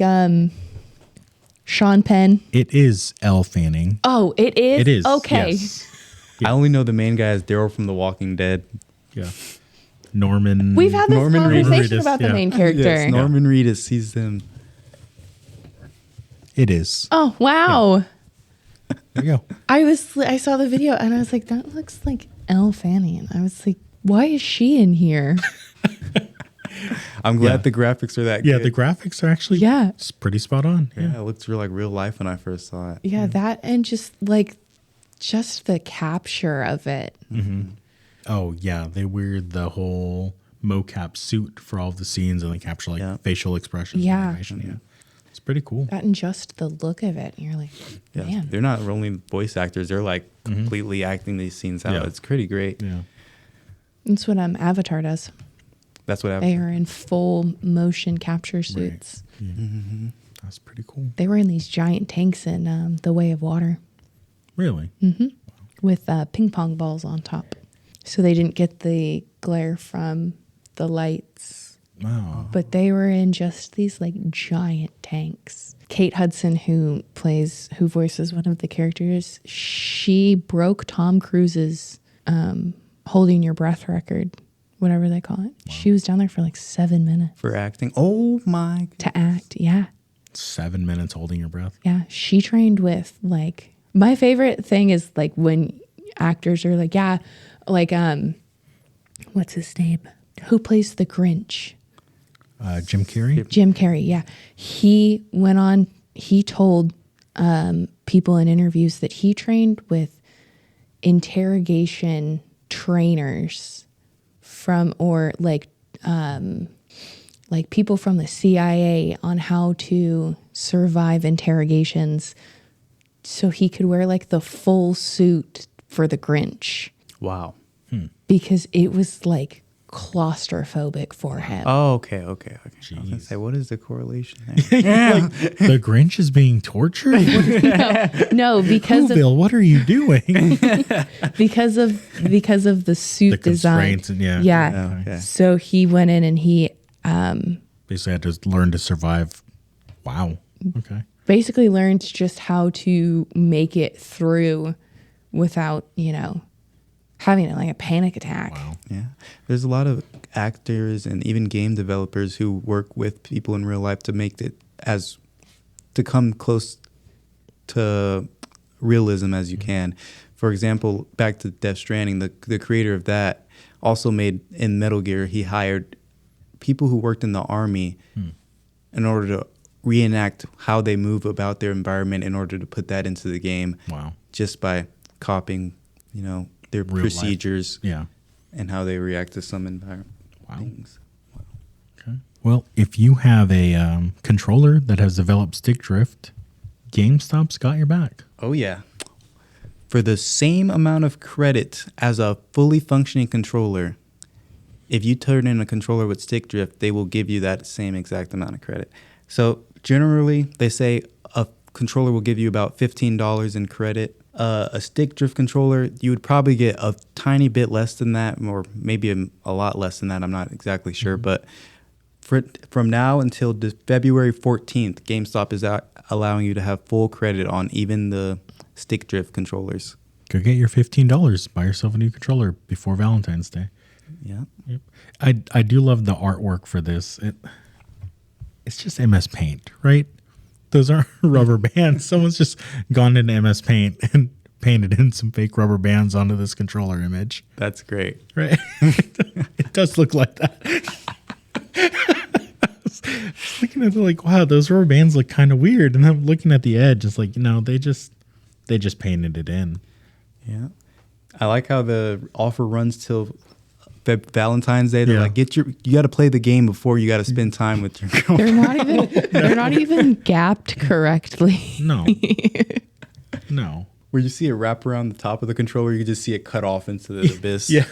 Sean Penn? It is Elle Fanning. Oh, it is? It is. Okay. Yes. I only know the main guy as Daryl from The Walking Dead. Yeah. Norman. We've had this Norman conversation Reedus, about the yeah. main character. Yes, Norman Reedus. He's him. It is. Oh, wow. There you go. I saw the video and I was like, that looks like Elle Fanning. I was like, why is she in here? I'm glad Yeah. the graphics are that Yeah, good. the graphics are actually it's pretty spot on. Yeah. Yeah, it looks like real life when I first saw it. Yeah, that and just the capture of it. Oh, yeah. They weird the whole mocap suit for all of the scenes and they capture like Yeah. facial expressions. and Yeah. animation. Yeah. It's pretty cool. That and just the look of it. You're like, Yeah, man. they're not only voice actors; they're like completely acting these scenes out. Yeah. It's pretty great. Yeah. That's what Avatar does. That's what They happened. are in full motion capture suits. Yeah. Mm-hmm. That's pretty cool. They were in these giant tanks in The Way of Water Really? with ping pong balls on top. So they didn't get the glare from the lights. Wow. But they were in just these like giant tanks. Kate Hudson, who voices one of the characters, she broke Tom Cruise's holding your breath record, whatever they call it. Wow. She was down there for like 7 minutes. For acting. Oh my. To act, yeah. 7 minutes holding your breath. Yeah. She trained with like, my favorite thing is like when actors are like, yeah, like, what's his name? Who plays the Grinch? Jim Carrey? Jim Carrey, yeah. He went on, he told people in interviews that he trained with interrogation trainers from, or like people from the CIA on how to survive interrogations, so he could wear like the full suit for the Grinch. Wow. Because it was like claustrophobic for him. Oh, okay. I was gonna Jeez. say, what is the correlation there? Like, the Grinch is being tortured? No, because of Bill, what are you doing? because of the suit The design. constraints and yeah. Yeah. Okay. So he went in and he Basically had to learn to survive. Wow. Okay. basically learned just how to make it through without, having like a panic attack. Wow. Yeah. There's a lot of actors and even game developers who work with people in real life to make it to come close to realism as you can. For example, back to Death Stranding, the creator of that also made in Metal Gear, he hired people who worked in the army in order to reenact how they move about their environment in order to put that into the game. Wow. Just by copying, their Real procedures Yeah. and how they react to some environment Wow. things. Okay. Well, if you have a controller that has developed stick drift, GameStop's got your back. Oh, yeah. For the same amount of credit as a fully functioning controller, if you turn in a controller with stick drift, they will give you that same exact amount of credit. So generally, they say a controller will give you about $15 in credit. A stick drift controller, you would probably get a tiny bit less than that, or maybe a lot less than that. I'm not exactly sure. But from now until February 14th, GameStop is allowing you to have full credit on even the stick drift controllers. Go get your $15. Buy yourself a new controller before Valentine's Day. Yeah. Yep. I do love the artwork for this. It's just MS Paint, right? Those aren't rubber bands. Someone's just gone into MS Paint and painted in some fake rubber bands onto this controller image. That's great. Right? It does look like that. I was looking at it like, wow, those rubber bands look kind of weird. And I'm looking at the edge. It's like, they just painted it in. Yeah. I like how the offer runs till Valentine's Day. They're Yeah. like, you got to play the game before you got to spend time with your girl. They're not even gapped correctly. No. No. Where you see it wrap around the top of the controller, you can just see it cut off into the abyss. Yeah.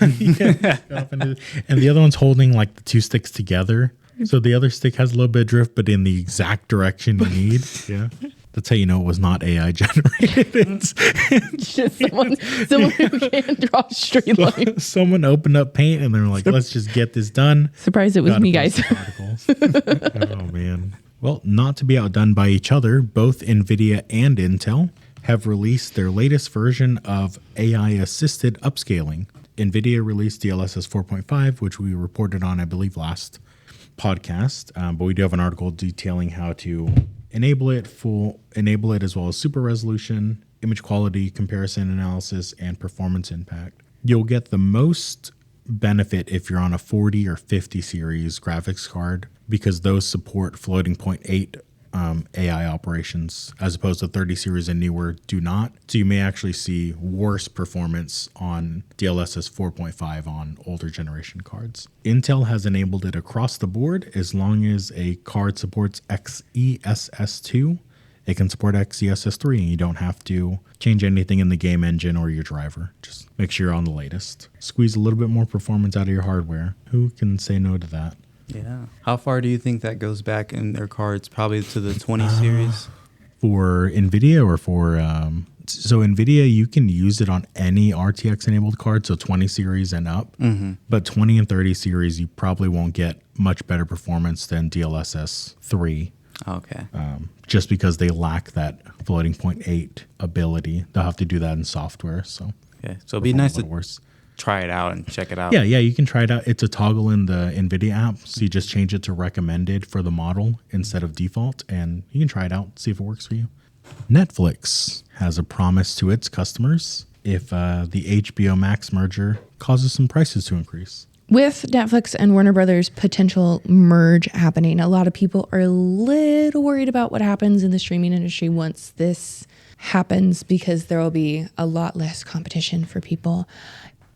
And the other one's holding like the two sticks together. So the other stick has a little bit of drift, but in the exact direction you need. Yeah. That's how you know it was not AI generated. It's Just someone who can draw a straight line. someone opened up Paint and they're like, let's just get this done. Surprised it was Gotta me, post guys. the articles. Oh, man. Well, not to be outdone by each other, both Nvidia and Intel have released their latest version of AI-assisted upscaling. Nvidia released DLSS 4.5, which we reported on, I believe, last podcast. But we do have an article detailing how to enable it as well as super resolution, image quality, comparison analysis, and performance impact. You'll get the most benefit if you're on a 40 or 50 series graphics card because those support floating point 8 AI operations as opposed to 30 series and newer do not. So you may actually see worse performance on DLSS 4.5 on older generation cards. Intel has enabled it across the board as long as a card supports XeSS2 It can support XeSS 3, and you don't have to change anything in the game engine or your driver. Just make sure you're on the latest. Squeeze a little bit more performance out of your hardware. Who can say no to that? Yeah. How far do you think that goes back in their cards? Probably to the 20 series? For NVIDIA or for... So NVIDIA, you can use it on any RTX-enabled card, so 20 series and up. Mm-hmm. But 20 and 30 series, you probably won't get much better performance than DLSS 3. Okay. Just because they lack that floating point 8 ability. They'll have to do that in software. So it'd be nice to try it out and check it out. Yeah, you can try it out. It's a toggle in the NVIDIA app. So you just change it to recommended for the model instead of default. And you can try it out, see if it works for you. Netflix has a promise to its customers if the HBO Max merger causes some prices to increase. With Netflix and Warner Brothers' potential merge happening, a lot of people are a little worried about what happens in the streaming industry once this happens, because there will be a lot less competition for people.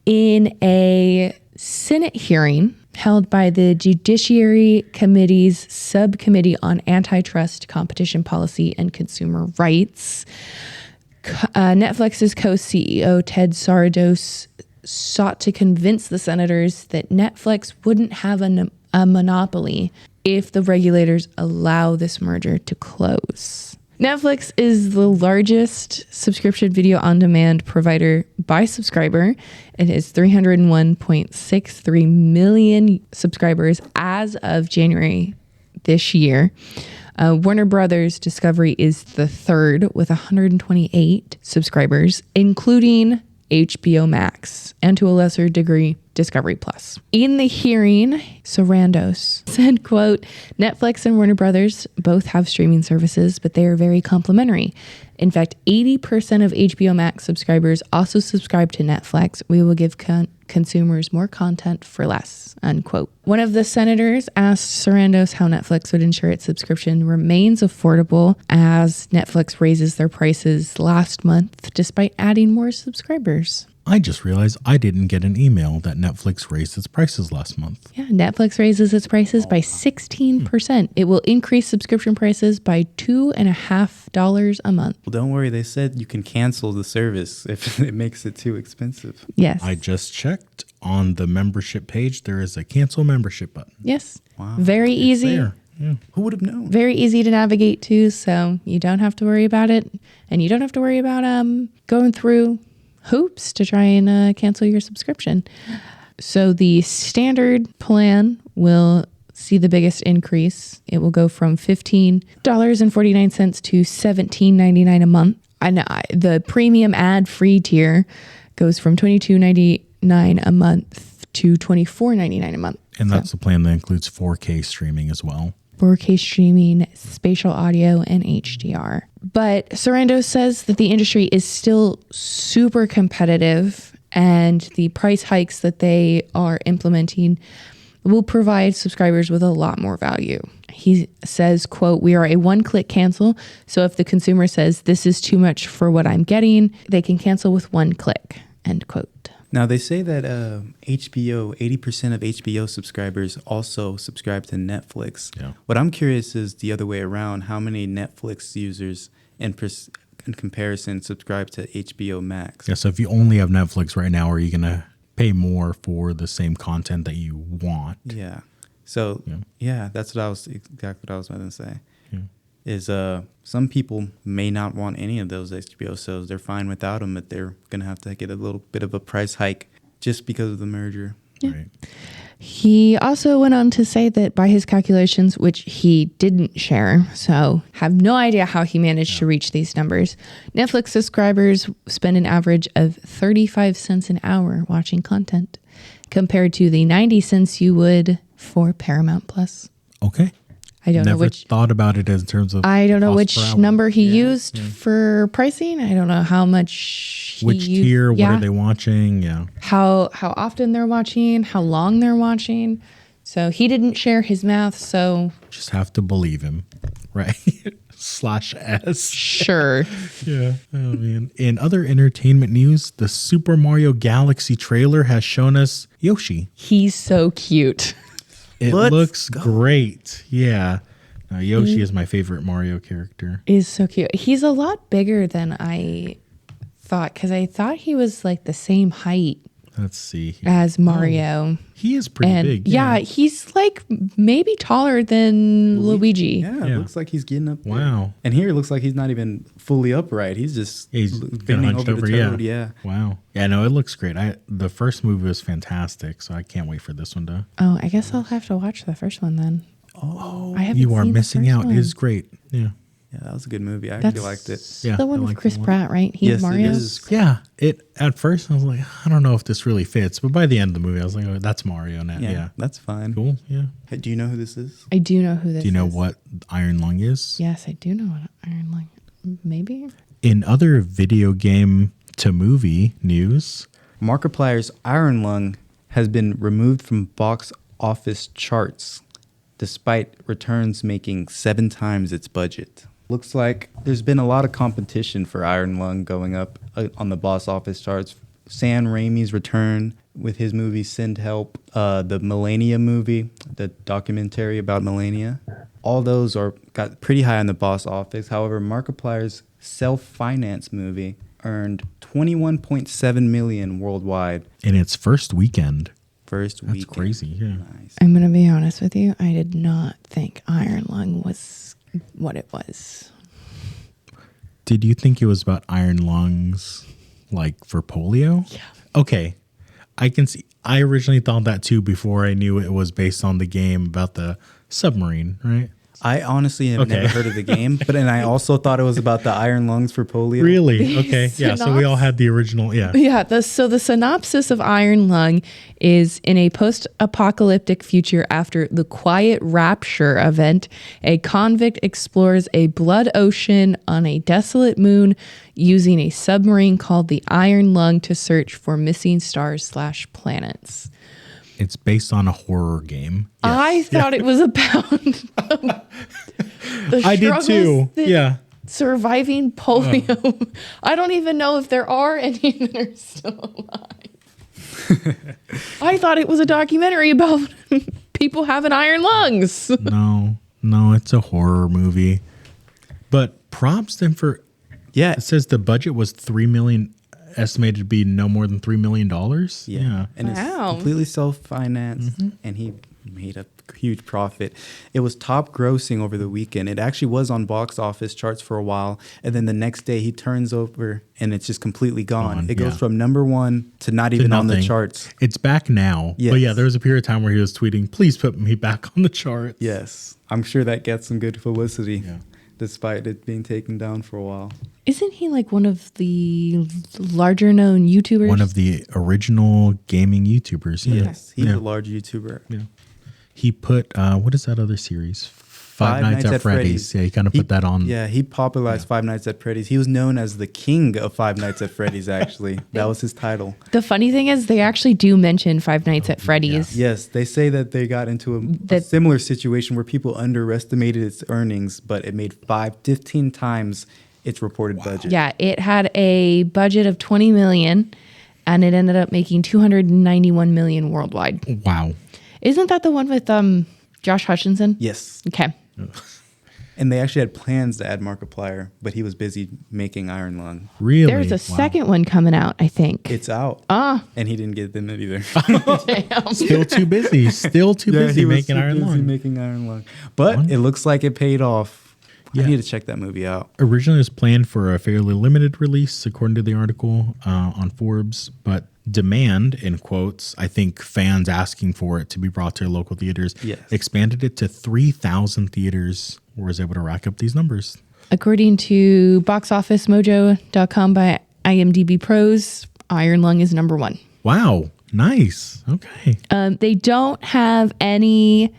In a Senate hearing held by the Judiciary Committee's Subcommittee on Antitrust, Competition Policy, and Consumer Rights, Netflix's co-CEO Ted Sarandos sought to convince the senators that Netflix wouldn't have a monopoly if the regulators allow this merger to close. Netflix is the largest subscription video on demand provider by subscriber. It has 301.63 million subscribers as of January this year. Warner Brothers Discovery is the third with 128 subscribers, including HBO Max, and to a lesser degree, Discovery Plus. In the hearing, Sarandos said, quote, Netflix and Warner Brothers both have streaming services, but they are very complementary. In fact, 80% of HBO Max subscribers also subscribe to Netflix. We will give consumers more content for less, unquote. One of the senators asked Sarandos how Netflix would ensure its subscription remains affordable as Netflix raises their prices last month despite adding more subscribers. I just realized I didn't get an email that Netflix raised its prices last month. Yeah, Netflix raises its prices by 16%. It will increase subscription prices by $2.50 a month. Well, don't worry. They said you can cancel the service if it makes it too expensive. Yes. I just checked on the membership page. There is a cancel membership button. Yes. Wow. Very easy. There. Yeah. Who would have known? Very easy to navigate to, so you don't have to worry about it. And you don't have to worry about going through hoops to try and cancel your subscription. So the standard plan will see the biggest increase. It will go from $15.49 to $17.99 a month. And the premium ad-free tier goes from $22.99 a month to $24.99 a month. And that's the plan that includes 4K streaming as well. 4K streaming, spatial audio, and HDR. But Sarandos says that the industry is still super competitive, and the price hikes that they are implementing will provide subscribers with a lot more value. He says, quote, we are a one-click cancel, so if the consumer says this is too much for what I'm getting, they can cancel with one click, end quote. Now, they say that 80% of HBO subscribers also subscribe to Netflix. Yeah. What I'm curious is the other way around. How many Netflix users in comparison subscribe to HBO Max? Yeah, so if you only have Netflix right now, are you going to pay more for the same content that you want? Yeah. So, yeah, that's exactly what I was going to say. Yeah. Is some people may not want any of those HBO shows. They're fine without them, but they're going to have to get a little bit of a price hike just because of the merger. Yeah. Right. He also went on to say that by his calculations, which he didn't share, so have no idea how he managed to reach these numbers, Netflix subscribers spend an average of 35 cents an hour watching content compared to the 90 cents you would for Paramount Plus. Okay. I don't know Never which thought about it in terms of. I don't know cost which per hour. number he used for pricing. I don't know how much he Which used. tier? Yeah. What are they watching? Yeah. How often they're watching, how long they're watching. So he didn't share his math, so Just have to believe him, right? /S. sure. Yeah. Oh, man. In other entertainment news, the Super Mario Galaxy trailer has shown us Yoshi. He's so cute. It Let's looks go. great. Yeah. Yoshi is my favorite Mario character. Is so cute. He's a lot bigger than I thought because I thought he was like the same height Let's see. as Mario. He is pretty And big. yeah, he's like maybe taller than Luigi. Yeah, Yeah. it looks like he's getting up there. Wow. And here it looks like he's not even fully upright. He's just He's bending hunched over the toad. Yeah. Wow. Yeah, no, it looks great. The first movie was fantastic, so I can't wait for this one to. Oh, I guess I'll have to watch the first one then. Oh, I haven't You are seen the missing first out. one. It is great. Yeah. yeah, that was a good movie. I That's actually liked it. Yeah, the one I with like Chris that one. Pratt, right? He's Yes, it Mario. is. Yeah. It at first I was like, I don't know if this really fits, but by the end of the movie, I was like, oh, that's Mario now. Yeah. That's fine. Cool. Yeah. Hey, do you know who this is? I do know who this is. Do you know what Iron Lung is? Yes, I do know what Iron Lung. Maybe. In other video game to movie news, Markiplier's Iron Lung has been removed from box office charts, despite returns making 7 times its budget. Looks like there's been a lot of competition for Iron Lung going up on the box office charts. Sam Raimi's return with his movie Send Help, the Melania movie, the documentary about Melania. All those got pretty high on the box office. However, Markiplier's self-finance movie earned $21.7 million worldwide. in its first weekend. First That's weekend. crazy. Yeah. Nice. I'm going to be honest with you. I did not think Iron Lung was what it was. Did you think it was about iron lungs, like for polio? Yeah. Okay. I can see. I originally thought that too before I knew it was based on the game about the submarine, right? I honestly have Okay. never heard of the game, but and I also thought it was about the iron lungs for polio. Really? Okay. Yeah. So we all had the original. Yeah. Yeah, so the synopsis of Iron Lung is in a post-apocalyptic future after the Quiet Rapture event, a convict explores a blood ocean on a desolate moon using a submarine called the Iron Lung to search for missing stars/planets. It's based on a horror game. I thought it was about the I did struggles too. that Yeah. surviving polio. I don't even know if there are any that are still alive. I thought it was a documentary about people having iron lungs. No, it's a horror movie. But props then for. Yeah. It says the budget was $3 million, estimated to be no more than $3 million. Yeah. And it's Wow. completely self-financed, and he made a huge profit. It was top grossing over the weekend. It actually was on box office charts for a while, and then the next day he turns over and it's just completely gone. It goes from number 1 to not even on the nothing. charts. It's back now. Yes. But yeah, there was a period of time where he was tweeting, please put me back on the charts. Yes. I'm sure that gets some good publicity, Yeah. despite it being taken down for a while. Isn't he like one of the larger known YouTubers? One of the original gaming YouTubers. Yeah. Yes. He's Yeah. a large YouTuber. Yeah. He put, what is that other series? Five Nights at Freddy's. Yeah, he kind of put that on. Yeah, he popularized Five Nights at Freddy's. He was known as the king of Five Nights at Freddy's, actually. That was his title. The funny thing is they actually do mention Five Nights at Freddy's. Yes, they say that they got into a similar situation where people underestimated its earnings, but it made 15 times its reported budget. Yeah, it had a budget of 20 million and it ended up making 291 million worldwide. Wow. Isn't that the one with Josh Hutcherson? Yes. Okay. And they actually had plans to add Markiplier, but he was busy making Iron Lung. Really? There's a Wow. second one coming out, I think. It's out. Ah. And he didn't get them either. Damn. Still too busy. Still too busy making Iron Lung. making Iron Lung. But it looks like it paid off. Yeah. I need to check that movie out. Originally, it was planned for a fairly limited release, according to the article on Forbes, but demand, in quotes, I think fans asking for it to be brought to local theaters, Yes. expanded it to 3,000 theaters, where was able to rack up these numbers. According to boxofficemojo.com by IMDb Pros, Iron Lung is number 1. Wow. Nice. Okay. They don't have any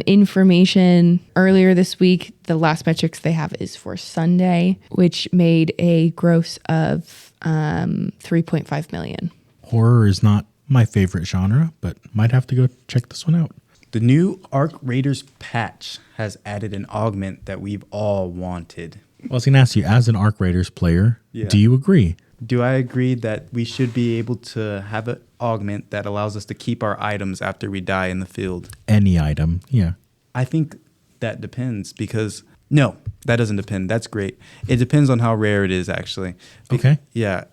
information earlier this week. The last metrics they have is for Sunday, which made a gross of 3.5 million. Horror is not my favorite genre, but might have to go check this one out. The new Arc Raiders patch has added an augment that we've all wanted. I was going to ask you, as an Arc Raiders player, Yeah. do you agree? Do I agree that we should be able to have an augment that allows us to keep our items after we die in the field? Any item. Yeah. I think that depends because no, that doesn't depend. That's great. It depends on how rare it is, actually. Okay. Yeah.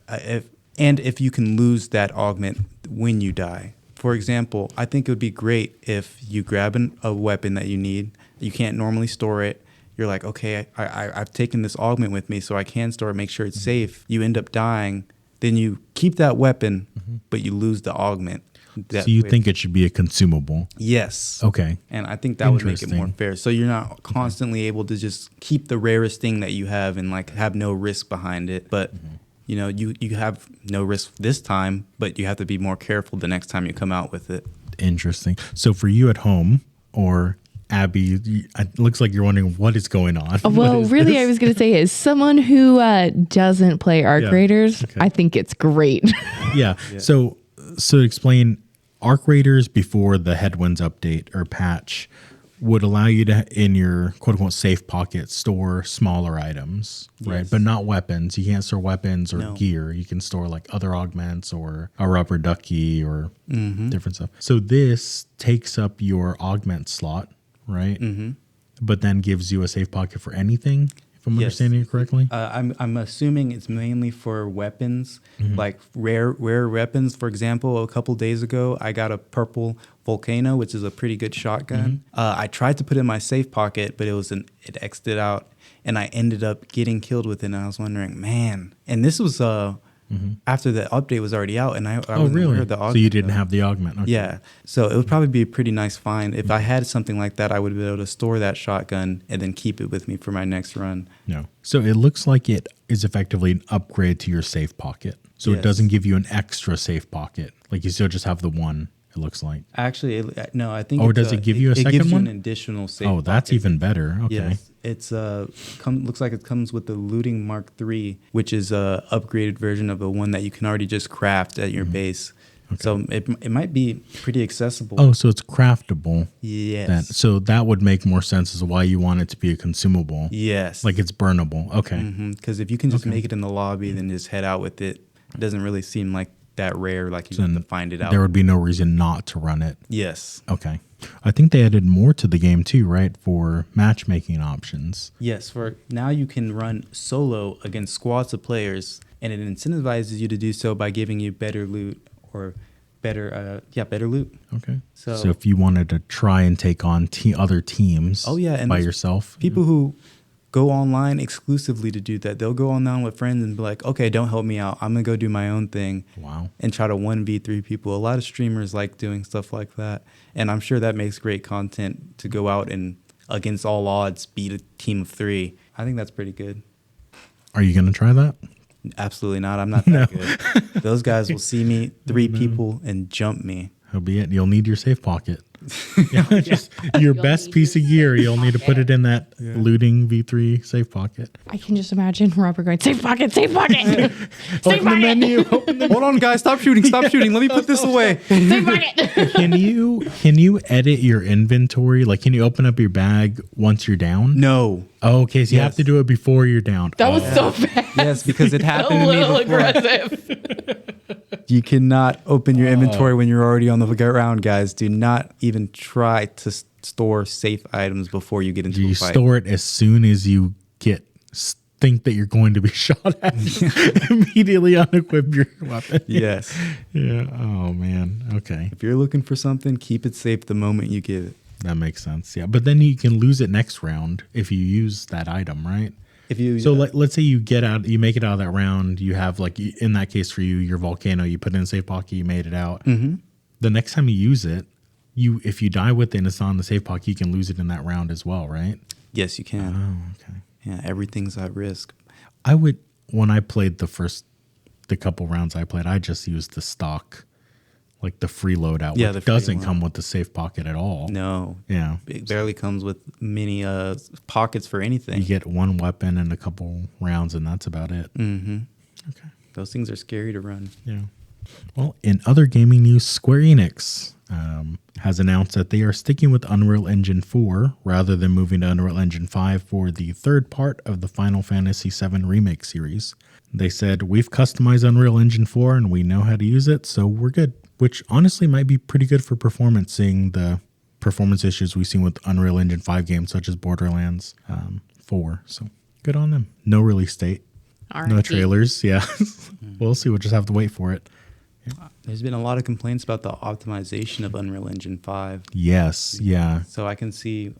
If you can lose that augment when you die. For example, I think it would be great if you grab a weapon that you need. You can't normally store it. You're like, okay, I've taken this augment with me, so I can store it, make sure it's safe. You end up dying. Then you keep that weapon, but you lose the augment. So you think it should be a consumable? Yes. Okay. And I think that would make it more fair. So you're not constantly able to just keep the rarest thing that you have and like have no risk behind it. But you know, you have no risk this time, but you have to be more careful the next time you come out with it. Interesting. So for you at home, or Abby, it looks like you're wondering what is going on. Well, really, I was going to say, as someone who doesn't play Arc Raiders, I think it's great. Yeah. So to explain, Arc Raiders before the Headwinds update or patch would allow you to, in your quote unquote safe pocket, store smaller items, right? But not weapons. You can't store weapons or gear. You can store like other augments or a rubber ducky or different stuff. So this takes up your augment slot, right? But then gives you a safe pocket for anything, if I'm understanding it correctly. I'm assuming it's mainly for weapons, like rare weapons. For example, a couple days ago, I got a purple Volcano, which is a pretty good shotgun. I tried to put it in my safe pocket, but it exited out, and I ended up getting killed with it. And I was wondering, man. And this was after the update was already out, and I wasn't aware of the augment. So you didn't have the augment. Okay. Yeah. So it would probably be a pretty nice find. If I had something like that, I would be able to store that shotgun and then keep it with me for my next run. No. So it looks like it is effectively an upgrade to your safe pocket. So it doesn't give you an extra safe pocket. Like you still just have the one, it looks like. Actually, no, I think. Oh, does it give you a second one? It gives you an additional safe pocket. Oh, that's even better. Okay. Yes. It's looks like it comes with the Looting Mark III, which is a upgraded version of the one that you can already just craft at your base. Okay. So it might be pretty accessible. Oh, so it's craftable. Yes. Then. So that would make more sense as to why you want it to be a consumable. Yes. Like it's burnable. Okay. Because if you can just make it in the lobby, then just head out with it, it doesn't really seem like that rare. Like you have to find it out. There would be no reason not to run it. Yes. Okay. I think they added more to the game too, right? For matchmaking options. Yes. For now, you can run solo against squads of players, and it incentivizes you to do so by giving you better loot or better loot. Okay. So if you wanted to try and take on other teams and by yourself. People who go online exclusively to do that. They'll go online with friends and be like, okay, don't help me out. I'm going to go do my own thing. Wow. And try to 1v3 people. A lot of streamers like doing stuff like that. And I'm sure that makes great content to go out and against all odds beat a team of 3. I think that's pretty good. Are you going to try that? Absolutely not. I'm not that good. Those guys will see me, 3 people, and jump me. That'll be it. You'll need your safe pocket. Just your best piece of gear. You'll need to put it in that looting V3 safe pocket. I can just imagine Robert going, safe pocket, safe pocket. Safe Open the menu. Hold on, guys. Stop shooting. Stop shooting. Let me put this away. Safe pocket. Can you edit your inventory? Like, can you open up your bag once you're down? No. Oh, okay. So you have to do it before you're down. That was so fast. Yes, because it happened A to me little before. aggressive. You cannot open your inventory when you're already on the ground, guys. Do not even try to store safe items before you get into You a fight. store it as soon as you think that you're going to be shot at. Immediately unequip your weapon. Yes. Yeah. Oh, man. Okay. If you're looking for something, keep it safe the moment you get it. That makes sense. Yeah. But then you can lose it next round if you use that item, right? Let's say you make it out of that round. You have, like, in that case for you, your Volcano, you put it in a safe pocket, you made it out. Mm-hmm. The next time you use it, if you die with it and it's not in the safe pocket, you can lose it in that round as well, right? Yes, you can. Oh, okay. Yeah, everything's at risk. When I played the couple rounds I played, I just used the stock, like the free loadout, which doesn't come with the safe pocket at all. No. Yeah. It barely comes with many pockets for anything. You get one weapon and a couple rounds, and that's about it. Mm-hmm. Okay. Those things are scary to run. Yeah. Well, in other gaming news, Square Enix has announced that they are sticking with Unreal Engine 4 rather than moving to Unreal Engine 5 for the third part of the Final Fantasy VII Remake series. They said, we've customized Unreal Engine 4 and we know how to use it, so we're good. Which honestly might be pretty good for performance, seeing the performance issues we've seen with Unreal Engine 5 games such as Borderlands 4. So good on them. No release date. No trailers. Yeah. We'll see. We'll just have to wait for it. There's been a lot of complaints about the optimization of Unreal Engine 5. Yes. Yeah. So I can see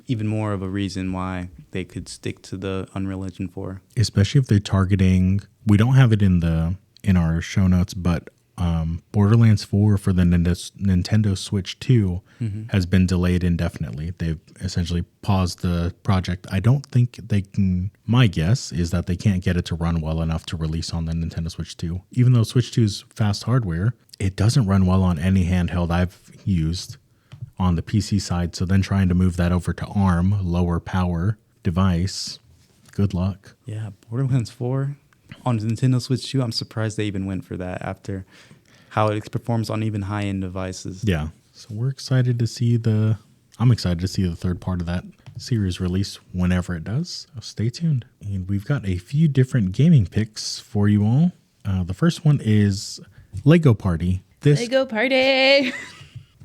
even more of a reason why they could stick to the Unreal Engine 4. Especially if they're targeting, we don't have it in our show notes, but Borderlands 4 for the Nintendo Switch 2 has been delayed indefinitely. They've essentially paused the project. I don't think they can, my guess is that they can't get it to run well enough to release on the Nintendo Switch 2. Even though Switch 2 is fast hardware, it doesn't run well on any handheld I've used on the PC side. So then trying to move that over to ARM, lower power device, good luck. Yeah, Borderlands 4 on Nintendo Switch 2, I'm surprised they even went for that after how it performs on even high-end devices. Yeah. So I'm excited to see the third part of that series release whenever it does. So stay tuned. And we've got a few different gaming picks for you all. The first one is Lego Party. Lego Party!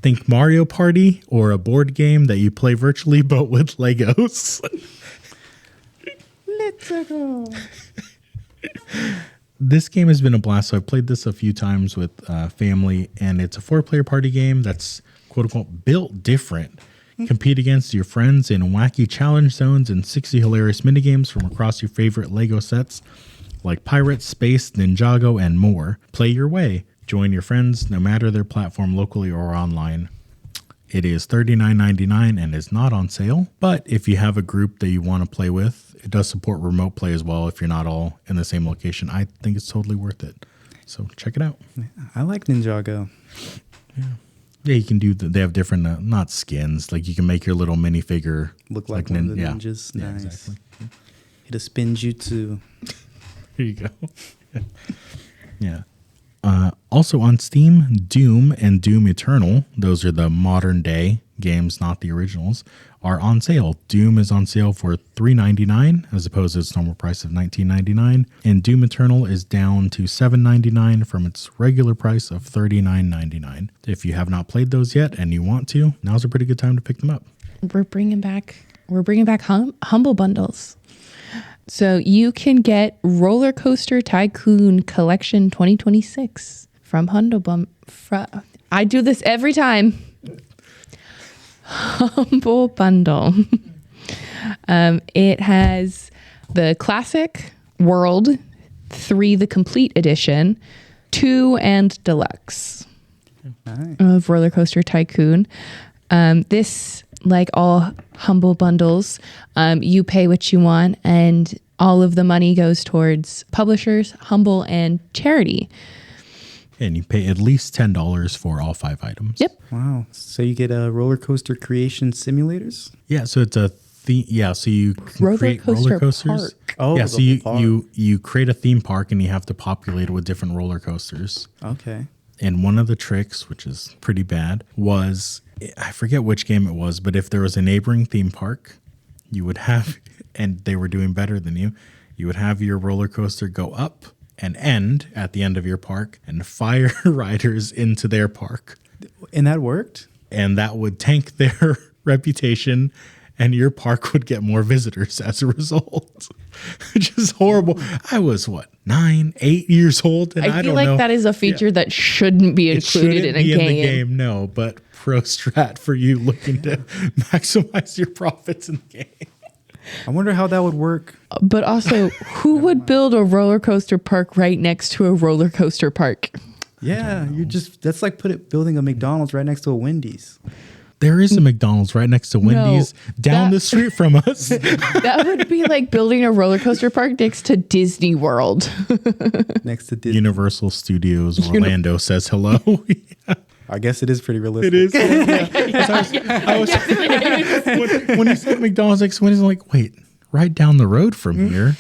Think Mario Party or a board game that you play virtually but with Legos. Let's go. This game has been a blast. So I've played this a few times with family, and it's a 4-player party game that's quote unquote built different. Compete against your friends in wacky challenge zones and 60 hilarious minigames from across your favorite Lego sets like Pirates, Space, Ninjago, and more. Play your way. Join your friends no matter their platform, locally or online. It is $39.99 and is not on sale. But if you have a group that you want to play with, it does support remote play as well if you're not all in the same location. I think it's totally worth it. So check it out. I like Ninjago. Yeah, you can do they have different, not skins. Like you can make your little minifigure Look like one of the ninjas. Yeah, Nice. exactly. Hit a spin jutsu. Here you go. Yeah. Also on Steam, Doom and Doom Eternal, those are the modern day games, not the originals, are on sale. Doom is on sale for $3.99 as opposed to its normal price of $19.99, and Doom Eternal is down to $7.99 from its regular price of $39.99. If you have not played those yet and you want to, now's a pretty good time to pick them up. We're bringing back Humble Bundles. So you can get Roller Coaster Tycoon Collection 2026 from Humble Bundle. I do this every time. Humble Bundle. It has the Classic, World, 3 the Complete Edition, 2 and Deluxe of Roller Coaster Tycoon. This, like all Humble Bundles, you pay what you want, and all of the money goes towards publishers, Humble, and charity. And you pay at least $10 for all 5 items. Yep. Wow. So you get roller coaster creation simulators? Yeah, so it's a theme. Yeah, so you can create roller coasters. Park. Oh, yeah, so you park. you create a theme park and you have to populate it with different roller coasters. Okay. And one of the tricks, which is pretty bad, was, I forget which game it was, but if there was a neighboring theme park, you would have, and they were doing better than you would have your roller coaster go up and end at the end of your park and fire riders into their park. And that worked? And that would tank their reputation, and your park would get more visitors as a result. Which is horrible. I was, 9, 8 years old, and I feel don't like know. that is a feature that shouldn't be included in a game. In the game, no, but pro strat for you looking to maximize your profits in the game. I wonder how that would work. But also, who would build a roller coaster park right next to a roller coaster park? Yeah, that's like building a McDonald's right next to a Wendy's. There is a McDonald's right next to Wendy's down the street from us. That would be like building a roller coaster park next to Disney World. Next to Disney. Universal Studios Orlando says hello. Yeah. I guess it is pretty realistic. It is. When you said McDonald's next to Wendy's, I'm like, wait, right down the road from here.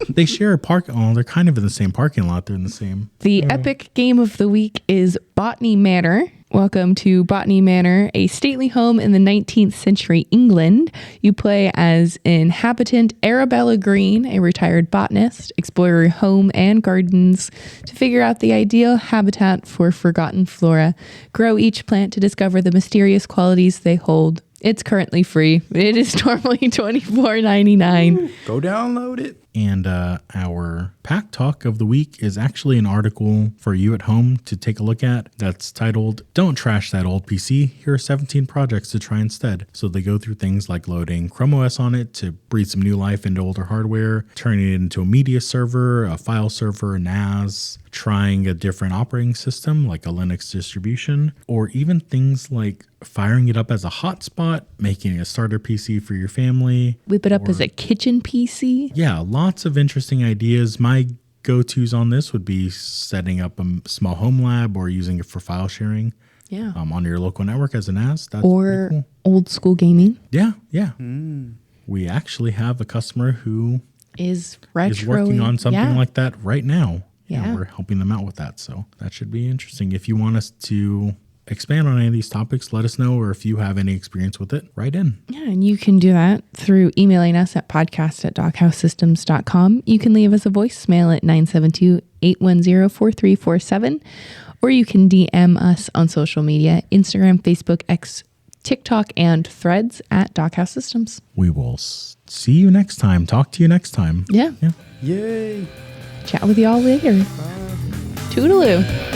They share a park. Oh, they're kind of in the same parking lot. They're in the same. The epic game of the week is Botany Manor, Welcome to Botany Manor, a stately home in the 19th century England. You play as inhabitant Arabella Green, a retired botanist, explore your home and gardens to figure out the ideal habitat for forgotten flora. Grow each plant to discover the mysterious qualities they hold. It's currently free. It is normally $24.99. Go download it. And our Pack Talk of the week is actually an article for you at home to take a look at that's titled, Don't Trash That Old PC. Here are 17 projects to try instead. So they go through things like loading Chrome OS on it to breathe some new life into older hardware, turning it into a media server, a file server, a NAS, trying a different operating system like a Linux distribution, or even things like firing it up as a hotspot, making a starter PC for your family. Whip it up as a kitchen PC. Yeah, lots of interesting ideas. My go-tos on this would be setting up a small home lab or using it for file sharing. Yeah. On your local network as a NAS. That's or pretty cool. Old school gaming. Yeah. We actually have a customer who is working on something like that right now. Yeah. And we're helping them out with that. So that should be interesting. If you want us to expand on any of these topics, let us know, or if you have any experience with it, write in. Yeah, and you can do that through emailing us at podcast@doghousesystems.com. You can leave us a voicemail at 972-810-4347, or you can DM us on social media, Instagram, Facebook, X, TikTok, and Threads at Doghouse Systems. We will see you next time. Talk to you next time. Yeah. Yay. Chat with y'all later. Toodaloo.